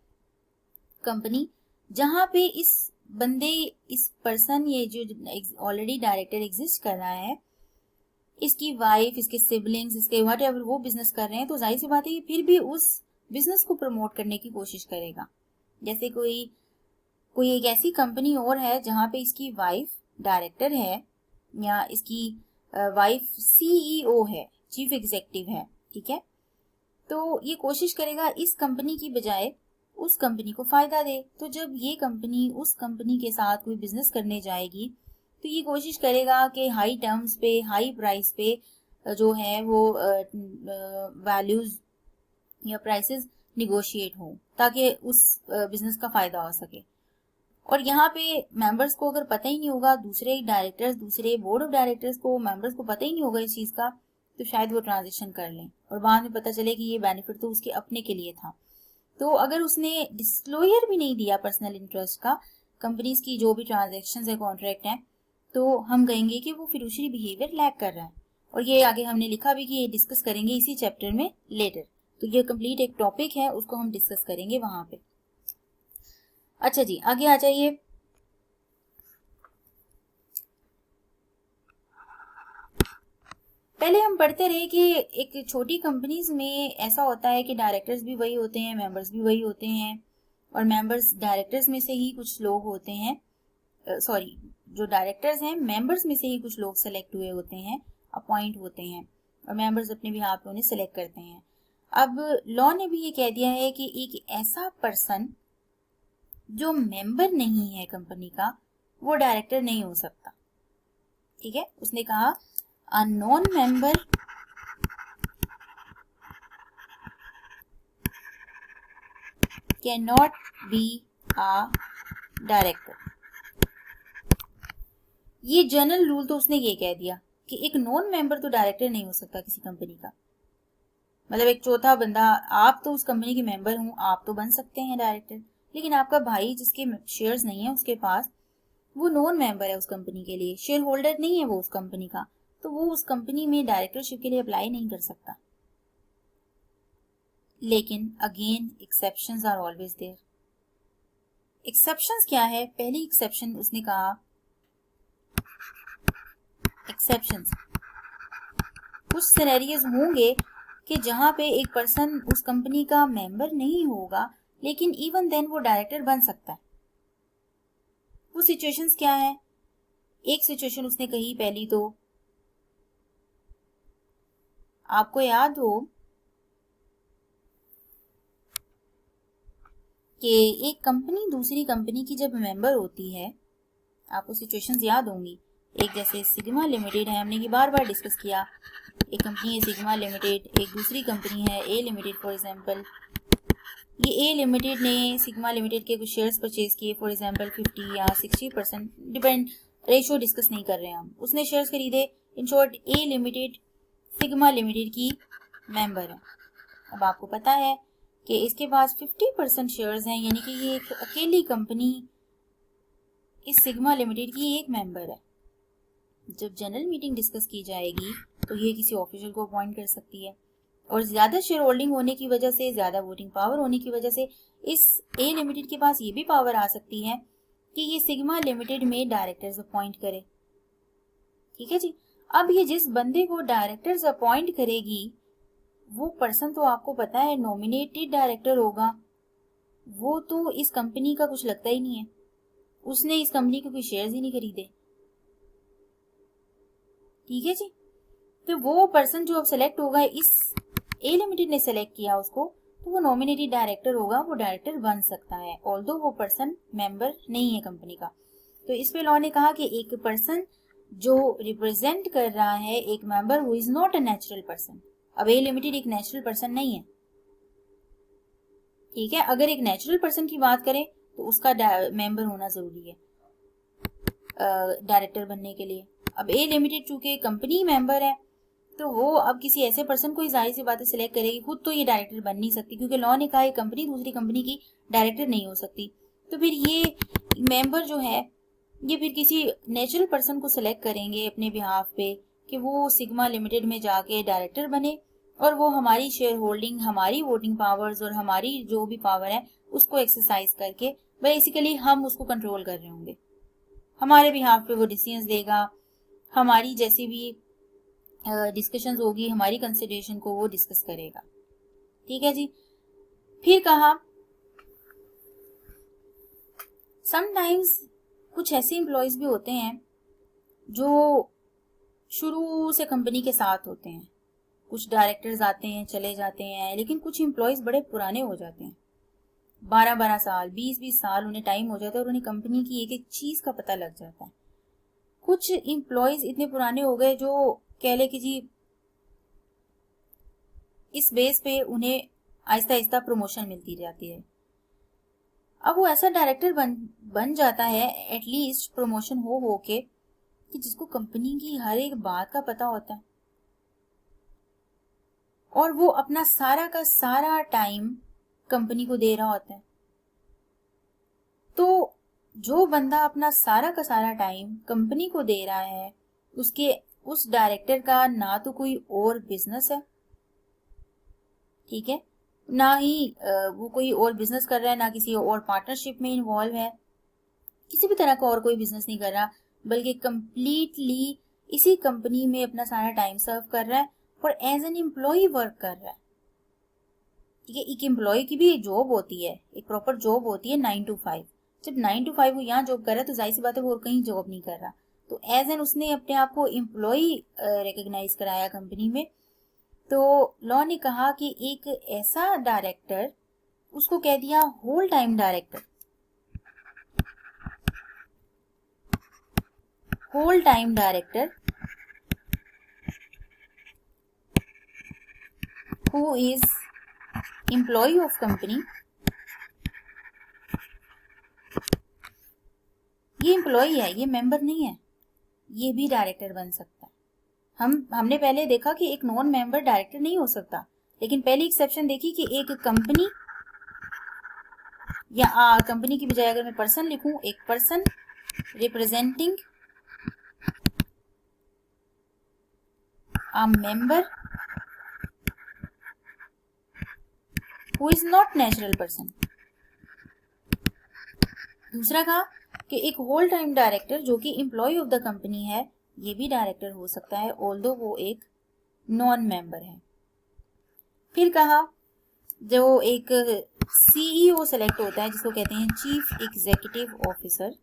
कंपनी, जहां पे इस बंदे, इस पर्सन, ये जो ऑलरेडी डायरेक्टर एग्जिस्ट कर रहा है, इसकी वाइफ, इसके सिबलिंग्स, इसके वट एवर वो बिजनेस कर रहे हैं, तो जाहिर सी बात है कि फिर भी उस बिजनेस को प्रमोट करने की कोशिश करेगा। जैसे कोई एक ऐसी कंपनी और है जहां पे इसकी वाइफ डायरेक्टर है या इसकी वाइफ सीईओ है, चीफ एग्जीक्यूटिव है, ठीक है, तो ये कोशिश करेगा इस कंपनी की बजाय उस कंपनी को फायदा दे। तो जब ये कंपनी उस कंपनी के साथ कोई बिजनेस करने जाएगी तो ये कोशिश करेगा कि हाई टर्म्स पे, हाई प्राइस पे जो है वो वैल्यूज या प्राइसेस निगोशिएट हो ताकि उस बिजनेस का फायदा हो सके। और यहाँ पे मेंबर्स को अगर पता ही नहीं होगा, दूसरे डायरेक्टर्स, दूसरे बोर्ड ऑफ डायरेक्टर्स को, मेंबर्स को पता ही नहीं होगा इस चीज का, तो शायद वो ट्रांजेक्शन कर लें और बाद में पता चले कि ये बेनिफिट तो उसके अपने के लिए था। तो अगर उसने डिस्क्लोजर भी नहीं दिया पर्सनल इंटरेस्ट का, कंपनीज की जो भी ट्रांजेक्शन है, कॉन्ट्रैक्ट है, तो हम कहेंगे कि वो फिडुशियरी बिहेवियर लैक कर रहा है। और ये आगे हमने लिखा भी कि ये डिस्कस करेंगे इसी चैप्टर में लेटर। तो ये कंप्लीट एक टॉपिक है, उसको हम डिस्कस करेंगे वहां पे। अच्छा जी, आगे आ जाइए। पहले हम पढ़ते रहे कि एक छोटी कंपनीज में ऐसा होता है कि डायरेक्टर्स भी वही होते हैं, मेंबर्स भी वही होते हैं, और मेंबर्स डायरेक्टर्स में से ही कुछ लोग होते हैं, सॉरी, जो डायरेक्टर्स हैं मेंबर्स में से ही कुछ लोग सेलेक्ट हुए होते हैं, अपॉइंट होते हैं, और मेंबर्स अपने बिहाफ पे उन्हें सेलेक्ट करते हैं। अब लॉ ने भी ये कह दिया है कि एक ऐसा पर्सन जो मेंबर नहीं है कंपनी का, वो डायरेक्टर नहीं हो सकता, ठीक है। उसने कहा a non member can not be a director. ये जनरल रूल तो उसने ये कह दिया कि एक नॉन मेंबर तो डायरेक्टर नहीं हो सकता किसी कंपनी का। मतलब एक चौथा बंदा, आप तो उस कंपनी के मेंबर हूं, आप तो बन सकते हैं डायरेक्टर, लेकिन आपका भाई जिसके शेयर्स नहीं है उसके पास, वो नॉन मेंबर है उस कंपनी के लिए, शेयर होल्डर नहीं है वो उस कंपनी का, तो वो उस कंपनी में डायरेक्टरशिप के लिए अप्लाई नहीं कर सकता। लेकिन again exceptions are always there. Exceptions क्या है? पहली एक्सेप्शन उसने कहा, एक्सेप्शंस कुछ सिनेरियोज होंगे कि जहां पे एक पर्सन उस कंपनी का मेंबर नहीं होगा लेकिन इवन देन वो डायरेक्टर बन सकता है। वो सिचुएशंस क्या है? एक सिचुएशन उसने कही पहली, तो आपको याद हो कि एक कंपनी दूसरी कंपनी की जब मेंबर होती है, आपको सिचुएशंस याद होंगी। एक जैसे सिग्मा लिमिटेड है, हमने ये बार बार डिस्कस किया। एक कंपनी है सिग्मा लिमिटेड, एक दूसरी कंपनी है ए लिमिटेड फॉर एग्जांपल। ये ए लिमिटेड ने सिग्मा लिमिटेड के कुछ शेयर्स परचेज किए, फॉर एग्जांपल 50 या 60%, डिपेंड, रेशियो डिस्कस नहीं कर रहे हैं हम। उसने शेयर्स खरीदे। In short A limited sigma limited की मेंबर है। अब आपको पता है कि इसके पास 50% शेयर्स हैं, यानी कि ये एक अकेली कंपनी इस सिग्मा लिमिटेड की एक मेंबर है। जब जनरल मीटिंग डिस्कस की जाएगी तो ये किसी ऑफिशियल को अपॉइंट कर सकती है, और ज्यादा शेयर होल्डिंग होने की वजह से, ज्यादा वोटिंग पावर होने की वजह से इस ए लिमिटेड के पास ये भी पावर आ सकती है कि ये सिग्मा लिमिटेड में डायरेक्टर्स अपॉइंट करे। ठीक है जी। अब ये जिस बंदे को डायरेक्टर्स अपॉइंट करेगी वो पर्सन तो आपको पता है नॉमिनेटेड डायरेक्टर होगा। वो तो इस कंपनी का कुछ लगता ही नहीं है, उसने इस कंपनी के कोई शेयर्स ही नहीं खरीदे। ठीक है जी। तो वो पर्सन जो अब सेलेक्ट होगा, इस ए लिमिटेड ने सेलेक्ट किया उसको, तो वो नॉमिनेटेड डायरेक्टर होगा, वो डायरेक्टर बन सकता है, ऑल्दो वो पर्सन मेंबर नहीं है कंपनी का। तो इस पे लॉ ने कहा कि एक पर्सन जो रिप्रेजेंट कर रहा है एक member who is not a natural person. अब ए लिमिटेड एक नेचुरल पर्सन नहीं है। ठीक है, अगर एक नेचुरल पर्सन की बात करें तो उसका मेंबर होना जरूरी है डायरेक्टर बनने के लिए। अब ए लिमिटेड चूंकि कंपनी मेंबर है तो वो अब किसी ऐसे पर्सन को ही जाहिर सी बातें सिलेक्ट करेगी, खुद तो ये डायरेक्टर बन नहीं सकती, क्योंकि लॉ ने कहा है कंपनी दूसरी कंपनी की डायरेक्टर नहीं हो सकती। तो फिर ये मेंबर जो है ये फिर किसी नेचुरल पर्सन को सिलेक्ट करेंगे अपने बिहाफ पे कि वो सिग्मा लिमिटेड में जाके डायरेक्टर बने, और वो हमारी शेयर होल्डिंग, हमारी वोटिंग पावर्स और हमारी जो भी पावर है उसको एक्सरसाइज करके बेसिकली हम उसको कंट्रोल कर रहे होंगे। हमारे बिहाफ पे वो डिसीजंस देगा, हमारी जैसी भी डिस्कशंस होगी, हमारी कंसिडरेशन को वो डिस्कस करेगा। ठीक है जी। फिर कहा समटाइम्स कुछ ऐसे एम्प्लॉयज भी होते हैं जो शुरू से कंपनी के साथ होते हैं। कुछ डायरेक्टर्स आते हैं चले जाते हैं, लेकिन कुछ एम्प्लॉयज बड़े पुराने हो जाते हैं, 12-12 साल, 20-20 साल उन्हें टाइम हो जाता है और उन्हें कंपनी की एक एक चीज का पता लग जाता है। कुछ एम्प्लॉयज इतने पुराने हो गए जो कह ले कि जी इस बेस पे उन्हें आहिस्ता आहिस्ता प्रमोशन मिलती जाती है। अब वो ऐसा डायरेक्टर बन जाता है एटलीस्ट प्रमोशन हो के कि जिसको कंपनी की हर एक बात का पता होता है, और वो अपना सारा का सारा टाइम कंपनी को दे रहा होता है। तो जो बंदा अपना सारा का सारा टाइम कंपनी को दे रहा है उसके उस डायरेक्टर का ना तो कोई और बिजनेस है, ठीक है, ना ही वो कोई और बिजनेस कर रहा है, ना किसी और पार्टनरशिप में इन्वॉल्व है, किसी भी तरह का और कोई बिजनेस नहीं कर रहा, बल्कि कंप्लीटली इसी कंपनी में अपना सारा टाइम सर्व कर रहा है और एज एन एम्प्लॉय वर्क कर रहा है। ठीक है, एक एम्प्लॉय की भी एक जॉब होती है, एक प्रॉपर जॉब होती है 9 to 5। जब 9 to 5 वो यहाँ जॉब कर रहा है तो जाहिर सी बात है वो और कहीं जॉब नहीं कर रहा, तो एज एन उसने अपने आप को एम्प्लॉय रिकॉग्नाइज कराया कंपनी में। तो लॉ ने कहा कि एक ऐसा डायरेक्टर, उसको कह दिया whole time director. Whole time director who is employee of company, ये एम्प्लॉय है, ये मेंबर नहीं है, ये भी डायरेक्टर बन सकता है। हमने पहले देखा कि एक नॉन मेंबर डायरेक्टर नहीं हो सकता, लेकिन पहली एक्सेप्शन देखी कि एक कंपनी, या कंपनी की बजाय अगर मैं पर्सन लिखूं, एक person representing a member who is not natural person. दूसरा कहा कि एक होल टाइम डायरेक्टर जो कि एम्प्लॉय ऑफ द कंपनी है, ये भी डायरेक्टर हो सकता है ऑल्दो वो एक नॉन मेंबर है। फिर कहा जो एक सीईओ सेलेक्ट होता है जिसको कहते हैं चीफ एग्जीक्यूटिव ऑफिसर,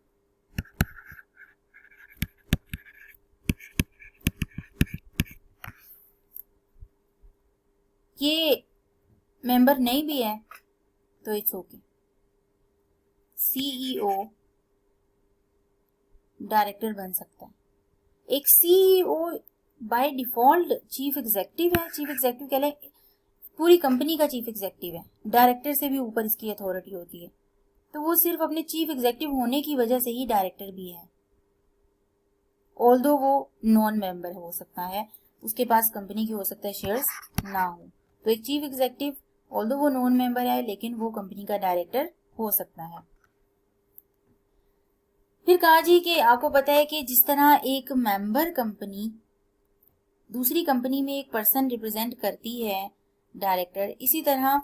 ये मेंबर नहीं भी है तो इट्स ओके, सीईओ डायरेक्टर बन सकता है। एक CEO by default chief executive है, चीफ एग्जीक्यूटिव कह ले पूरी कंपनी का चीफ एग्जीक्यूटिव है, डायरेक्टर से भी ऊपर इसकी अथॉरिटी होती है, तो वो सिर्फ अपने चीफ एग्जीक्यूटिव होने की वजह से ही डायरेक्टर भी है, ऑल्दो वो नॉन मेंबर हो सकता है, उसके पास कंपनी की हो सकता है शेयर्स ना हो। तो एक चीफ एग्जीक्यूटिव ऑल्दो वो नॉन मेंबर है लेकिन वो कंपनी का डायरेक्टर हो सकता है। फिर कहा जी कि आपको पता है कि जिस तरह एक मेंबर कंपनी दूसरी कंपनी में एक पर्सन रिप्रेजेंट करती है डायरेक्टर, इसी तरह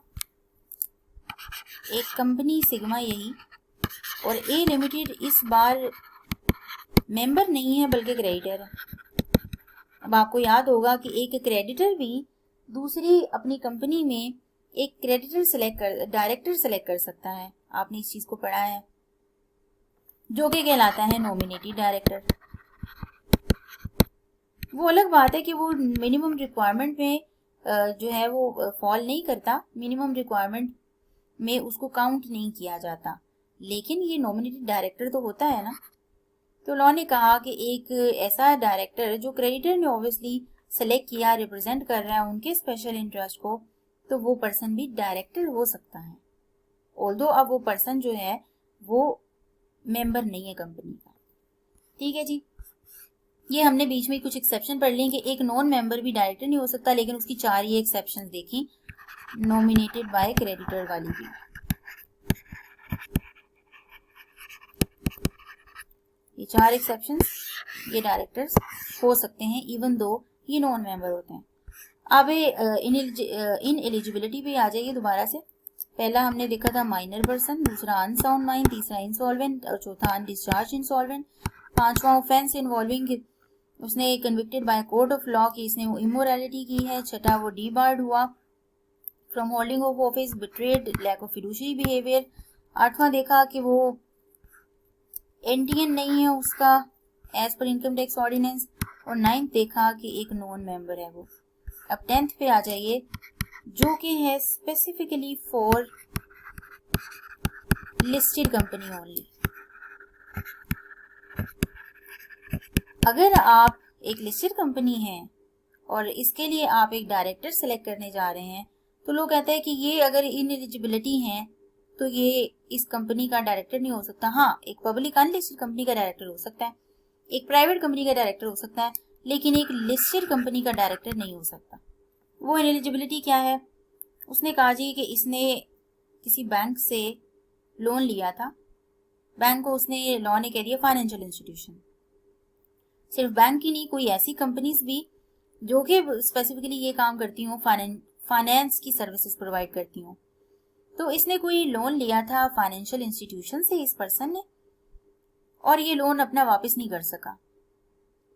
एक कंपनी सिग्मा यही और ए लिमिटेड इस बार मेंबर नहीं है बल्कि क्रेडिटर है। अब आपको याद होगा कि एक क्रेडिटर भी दूसरी अपनी कंपनी में एक क्रेडिटर डायरेक्टर सेलेक्ट कर सकता है, आपने इस चीज को पढ़ा है, जो कि कहलाता है नॉमिनेटेड डायरेक्टर। वो अलग बात है कि वो मिनिमम रिक्वायरमेंट में जो है वो फॉल नहीं करता, मिनिमम रिक्वायरमेंट में उसको काउंट नहीं किया जाता, लेकिन ये नॉमिनेटेड डायरेक्टर तो होता है ना। तो लॉ ने कहा कि एक ऐसा डायरेक्टर जो क्रेडिटर ने ऑब्वियसली सेलेक्ट किया, रिप्रेजेंट कर रहा है उनके स्पेशल इंटरेस्ट को, तो वो पर्सन भी डायरेक्टर हो सकता है, ऑल्दो अब वो पर्सन जो है वो मेंबर नहीं है कंपनी का। ठीक है जी, ये हमने बीच में कुछ एक्सेप्शन पढ़ लिए कि एक नॉन मेंबर भी डायरेक्टर नहीं हो सकता, लेकिन उसकी 4 ये एक्सेप्शन देखी, नॉमिनेटेड बाय क्रेडिटर वाली भी। ये 4 एक्सेप्शन ये डायरेक्टर्स हो सकते हैं इवन दो ये नॉन मेंबर होते हैं। अब इन एलिजिबिलिटी पे आ जाइए दोबारा से। पहला हमने देखा था माइनर पर्सन, दूसरा अनसाउंड माइंड, तीसरा इंसॉल्वेंट और चौथा अनडिस्चार्ज इंसॉल्वेंट, पांचवा ऑफेंस इन्वॉल्विंग उसने convicted by court of law की इसने वो इमोरलिटी की है, छठा वो डीबार्ड हुआ from holding of office, betrayed, lack of fiduciary behaviour, आठवां देखा कि वो एंटियन नहीं है उसका as per income tax ordinance, और 9th देखा कि एक नॉन मेंबर है वो। अब 10th पे आ जाइए जो कि है specifically for listed company only. अगर आप एक लिस्टेड कंपनी है और इसके लिए आप एक डायरेक्टर सेलेक्ट करने जा रहे हैं, तो लोग कहते हैं कि ये अगर इनएलिजिबिलिटी है तो ये इस कंपनी का डायरेक्टर नहीं हो सकता। हाँ, एक पब्लिक अनलिस्टेड कंपनी का डायरेक्टर हो सकता है, एक प्राइवेट कंपनी का डायरेक्टर हो सकता है, लेकिन एक लिस्टेड कंपनी का डायरेक्टर नहीं हो सकता। वो इनएलिजिबिलिटी क्या है? उसने कहा जी कि इसने किसी बैंक से लोन लिया था, बैंक को उसने लॉ ने कह दिया फाइनेंशियल इंस्टीट्यूशन, सिर्फ बैंक ही नहीं कोई ऐसी कंपनीज भी जो कि स्पेसिफिकली ये काम करती हूँ फाइनेंस की सर्विसेज प्रोवाइड करती हूँ। तो इसने कोई लोन लिया था फाइनेंशियल इंस्टीट्यूशन से इस पर्सन ने, और ये लोन अपना वापस नहीं कर सका।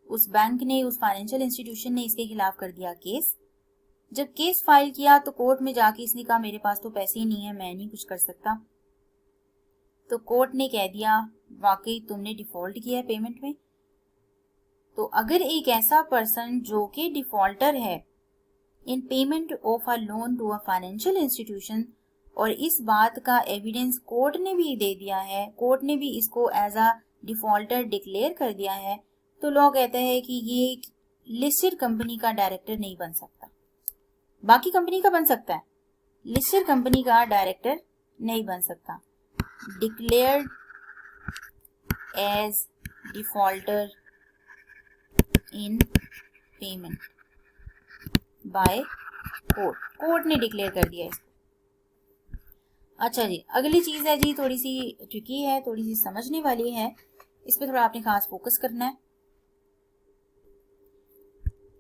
उस बैंक ने, उस फाइनेंशियल इंस्टीट्यूशन ने इसके खिलाफ कर दिया केस। जब केस फाइल किया तो कोर्ट में जाके इसने कहा मेरे पास तो पैसे ही नहीं है, मैं नहीं कुछ कर सकता। तो कोर्ट ने कह दिया वाकई तुमने डिफॉल्ट किया है पेमेंट में। तो अगर एक ऐसा पर्सन जो कि डिफॉल्टर है in payment of a loan to a financial institution, और इस बात का एविडेंस कोर्ट ने भी दे दिया है, कोर्ट ने भी इसको एज अ डिफॉल्टर डिक्लेयर कर दिया है, तो लॉ कहता है कि ये लिस्टेड कंपनी का डायरेक्टर नहीं बन सकता। बाकी कंपनी का बन सकता है, लिस्टेड कंपनी का डायरेक्टर नहीं बन सकता। Declared as defaulter in payment by court, court ने डिक्लेयर कर दिया इसको। अच्छा जी, अगली चीज है जी, थोड़ी सी ट्रिकी है, थोड़ी सी समझने वाली है, इस पे थोड़ा आपने खास फोकस करना है।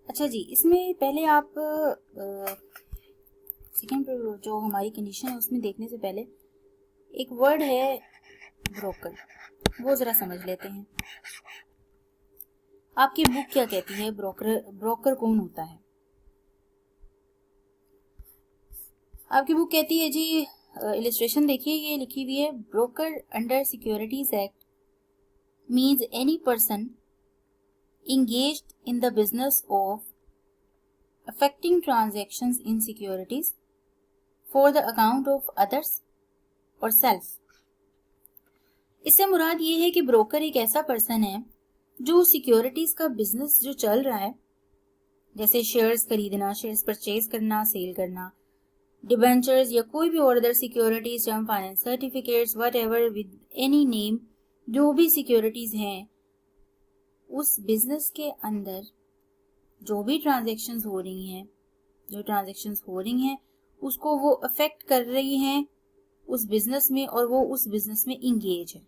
अच्छा जी, इसमें पहले आप सेकेंड जो हमारी कंडीशन है उसमें देखने से पहले एक वर्ड है ब्रोकर, वो जरा समझ लेते हैं। आपकी बुक क्या कहती है ब्रोकर कौन होता है? आपकी बुक कहती है जी, इलिस्ट्रेशन देखिए, ये लिखी हुई है, broker under securities act means any person engaged in the business of effecting transactions in securities for the account of others or self। इससे मुराद ये है कि ब्रोकर एक ऐसा पर्सन है जो सिक्योरिटीज का बिजनेस जो चल रहा है, जैसे शेयर्स खरीदना, शेयर्स परचेज करना, सेल करना, डिबेंचर्स या कोई भी और other securities, term finance certificates, whatever with any name, जो भी सिक्योरिटीज हैं, उस बिजनेस के अंदर जो भी ट्रांजैक्शंस हो रही हैं उसको वो अफेक्ट कर रही हैं उस बिजनेस में, और वो उस बिजनेस में इंगेज है।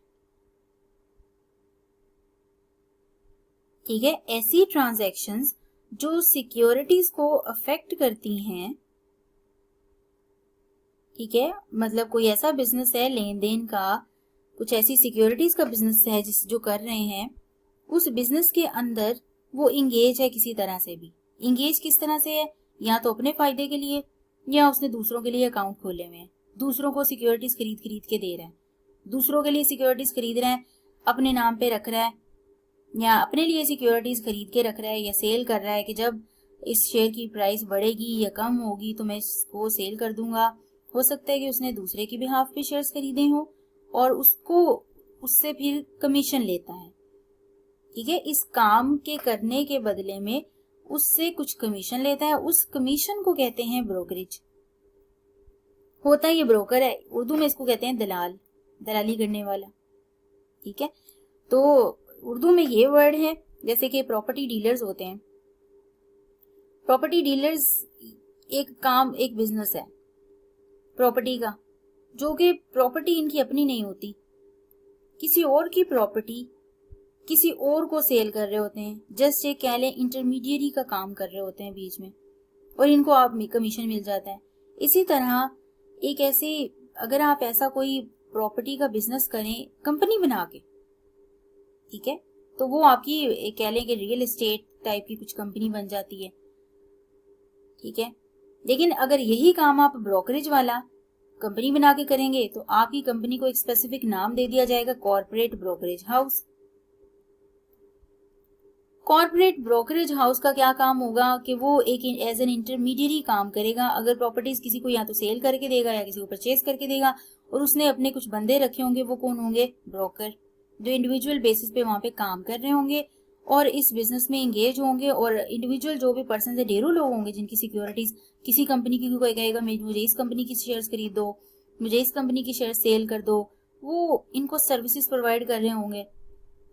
ठीक है, ऐसी ट्रांजैक्शंस जो सिक्योरिटीज को अफेक्ट करती हैं, ठीक है, मतलब कोई ऐसा बिजनेस है लेन देन का, कुछ ऐसी सिक्योरिटीज का बिजनेस है जो कर रहे हैं, उस बिजनेस के अंदर वो इंगेज है किसी तरह से भी। इंगेज किस तरह से है? या तो अपने फायदे के लिए, या उसने दूसरों के लिए अकाउंट खोले हुए हैं, दूसरों को सिक्योरिटीज खरीद के दे रहा है, दूसरों के लिए सिक्योरिटीज खरीद रहा है, अपने नाम पे रख रहा है, या अपने लिए सिक्योरिटीज खरीद के रख रहा है, या सेल कर रहा है कि जब इस शेयर की प्राइस बढ़ेगी या कम होगी तो मैं इसको सेल कर दूंगा। हो सकता है कि उसने दूसरे की बिहाफ पे शेयर्स खरीदे हो और उससे फिर कमीशन लेता है। ठीक है, इस काम के करने के बदले में उससे कुछ कमीशन लेता है, उस कमीशन को कहते हैं ब्रोकरेज। होता ये ब्रोकर है, उर्दू में इसको कहते हैं दलाल, दलाली करने वाला। ठीक है, तो उर्दू में ये वर्ड है, जैसे कि प्रॉपर्टी डीलर्स होते हैं। प्रॉपर्टी डीलर्स एक बिजनेस है प्रॉपर्टी का, जो कि प्रॉपर्टी इनकी अपनी नहीं होती, किसी और की प्रॉपर्टी किसी और को सेल कर रहे होते हैं, जस्ट ये कह लें इंटरमीडिएरी का काम कर रहे होते हैं बीच में, और इनको आप कमीशन मिल जाता है। इसी तरह एक ऐसे, अगर आप ऐसा कोई प्रॉपर्टी का बिजनेस करें कंपनी बना के, ठीक है, तो वो आपकी कह लें कि रियल एस्टेट टाइप की कुछ कंपनी बन जाती है। ठीक है, लेकिन अगर यही काम आप ब्रोकरेज वाला कंपनी बना के करेंगे तो आपकी कंपनी को एक स्पेसिफिक नाम दे दिया जाएगा, corporate brokerage house. Corporate brokerage house का क्या काम होगा कि वो एक एज एन इंटरमीडिएरी काम करेगा। अगर प्रॉपर्टीज किसी को या तो सेल करके देगा या किसी को परचेज करके देगा, और उसने अपने कुछ बंदे रखे होंगे, वो कौन होंगे? ब्रोकर, जो इंडिविजुअल बेसिस पे वहां पे काम कर रहे होंगे और इस बिजनेस में एंगेज होंगे। और इंडिविजुअल जो भी पर्सन है, ढेरों लोग होंगे जिनकी सिक्योरिटीज, किसी कंपनी की कोई कहेगा मुझे इस कंपनी की शेयर्स खरीद दो, मुझे इस कंपनी की शेयर सेल कर दो, वो इनको सर्विसेज प्रोवाइड कर रहे होंगे।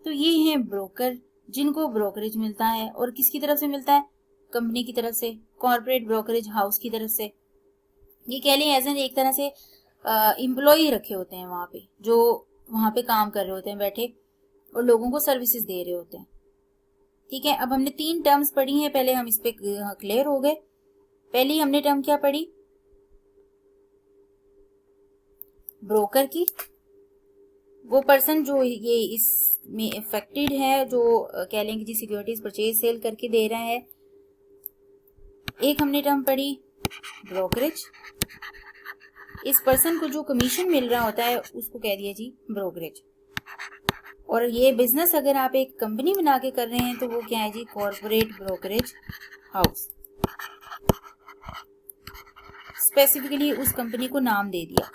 तो ये हैं ब्रोकर, जिनको ब्रोकरेज मिलता है, और किसकी तरफ से मिलता है? कंपनी की तरफ से, कॉर्पोरेट ब्रोकरेज हाउस की तरफ से। ये कह लें एज एन एक तरह से एम्प्लॉय रखे होते हैं वहां पे, जो वहां पे काम कर रहे होते हैं बैठे और लोगों को सर्विसेज दे रहे होते हैं। ठीक है, अब हमने 3 टर्म्स पढ़ी हैं, पहले हम इस पे क्लियर हो गए। पहली हमने टर्म क्या पढ़ी? ब्रोकर की, वो पर्सन जो ये इसमें इफेक्टेड है, जो कह लेंगे जी सिक्योरिटीज परचेज सेल करके दे रहा है। एक हमने टर्म पढ़ी ब्रोकरेज, इस पर्सन को जो कमीशन मिल रहा होता है उसको कह दिया जी ब्रोकरेज। और ये बिजनेस अगर आप एक कंपनी बना के कर रहे हैं तो वो क्या है जी? Corporate brokerage house. स्पेसिफिकली उस कंपनी को नाम दे दिया,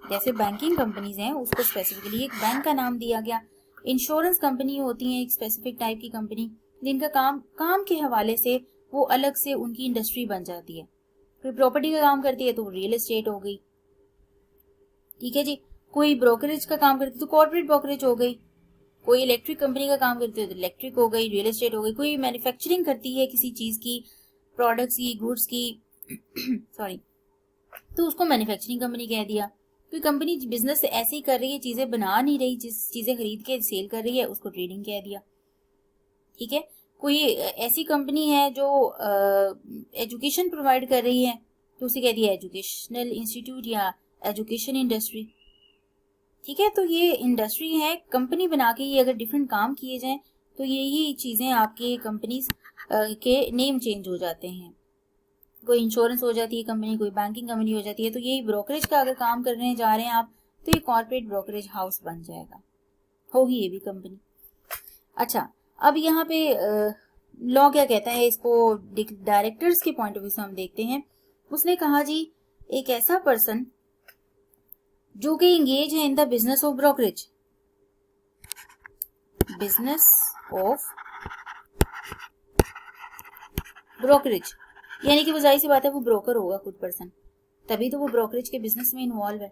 जैसे बैंकिंग कंपनीज हैं उसको स्पेसिफिकली एक बैंक का नाम दिया गया। इंश्योरेंस कंपनी होती है एक स्पेसिफिक टाइप की कंपनी, जिनका काम के हवाले से वो अलग से उनकी इंडस्ट्री बन जाती है। कोई प्रॉपर्टी का काम करती है तो रियल एस्टेट हो गई। ठीक है जी, कोई ब्रोकरेज का काम करती है तो कॉर्पोरेट ब्रोकरेज हो गई, कोई इलेक्ट्रिक कंपनी का काम करती है तो इलेक्ट्रिक हो गई, रियल एस्टेट हो गई, कोई मैन्युफैक्चरिंग करती है किसी चीज की, प्रोडक्ट्स की, गुड्स की सॉरी, तो उसको मैन्युफैक्चरिंग कंपनी कह दिया। कोई कंपनी बिजनेस ऐसे ही कर रही है, चीजें बना नहीं रही, जिस चीजें खरीद के सेल कर रही है उसको ट्रेडिंग कह दिया। ठीक है, कोई ऐसी कंपनी है जो एजुकेशन प्रोवाइड कर रही है तो उसे कहती है एजुकेशनल इंस्टीट्यूट या एजुकेशन इंडस्ट्री। ठीक है, तो ये इंडस्ट्री है, कंपनी बना के ये अगर डिफरेंट काम किए जाएं तो यही चीज़ें आपके कंपनीज के नेम चेंज हो जाते हैं। कोई इंश्योरेंस हो जाती है कंपनी, कोई बैंकिंग कंपनी हो जाती है, तो यही ब्रोकरेज का अगर काम करने जा रहे हैं आप तो ये कॉर्पोरेट ब्रोकरेज हाउस बन जाएगा, होगी ये भी कंपनी। अच्छा, अब यहाँ पे लॉ क्या कहता है, इसको डायरेक्टर्स के पॉइंट ऑफ व्यू से हम देखते हैं। उसने कहा जी, एक ऐसा पर्सन जो कि इंगेज है in the business of brokerage, business of brokerage, यानी कि वो जाहिर सी बात है वो ब्रोकर होगा खुद पर्सन, तभी तो वो ब्रोकरेज के बिजनेस में इन्वॉल्व है।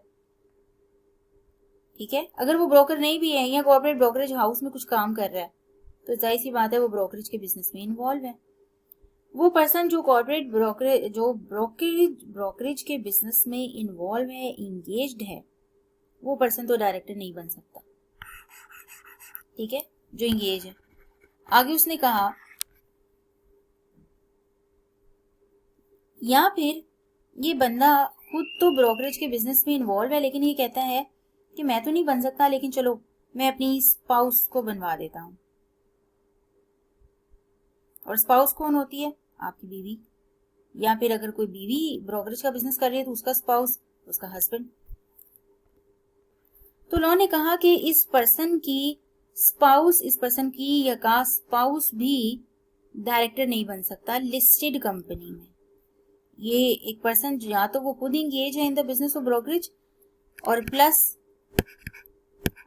ठीक है, अगर वो ब्रोकर नहीं भी है या कॉर्पोरेट ब्रोकरेज हाउस में कुछ काम कर रहा है तो जाहिर सी बात है वो ब्रोकरेज के बिजनेस में इन्वॉल्व है। वो पर्सन जो कॉर्पोरेट ब्रोकरेज के बिजनेस में इन्वॉल्व है, इंगेज्ड है, वो पर्सन तो डायरेक्टर नहीं बन सकता। ठीक है, जो इंगेज है। आगे उसने कहा, या फिर ये बंदा खुद तो ब्रोकरेज के बिजनेस में इन्वॉल्व है लेकिन ये कहता है कि मैं तो नहीं बन सकता, लेकिन चलो मैं अपनी स्पाउस को बनवा देता हूं। और स्पाउस कौन होती है? आपकी बीवी, या फिर अगर कोई बीवी ब्रोकरेज का बिजनेस कर रही है तो उसका स्पाउस, उसका हस्बैंड। तो लॉ ने कहा कि इस पर्सन की स्पाउस, इस पर्सन की या का स्पाउस भी डायरेक्टर नहीं बन सकता लिस्टेड कंपनी में। ये एक पर्सन या तो वो खुद इंगेज है in the business of brokerage, और प्लस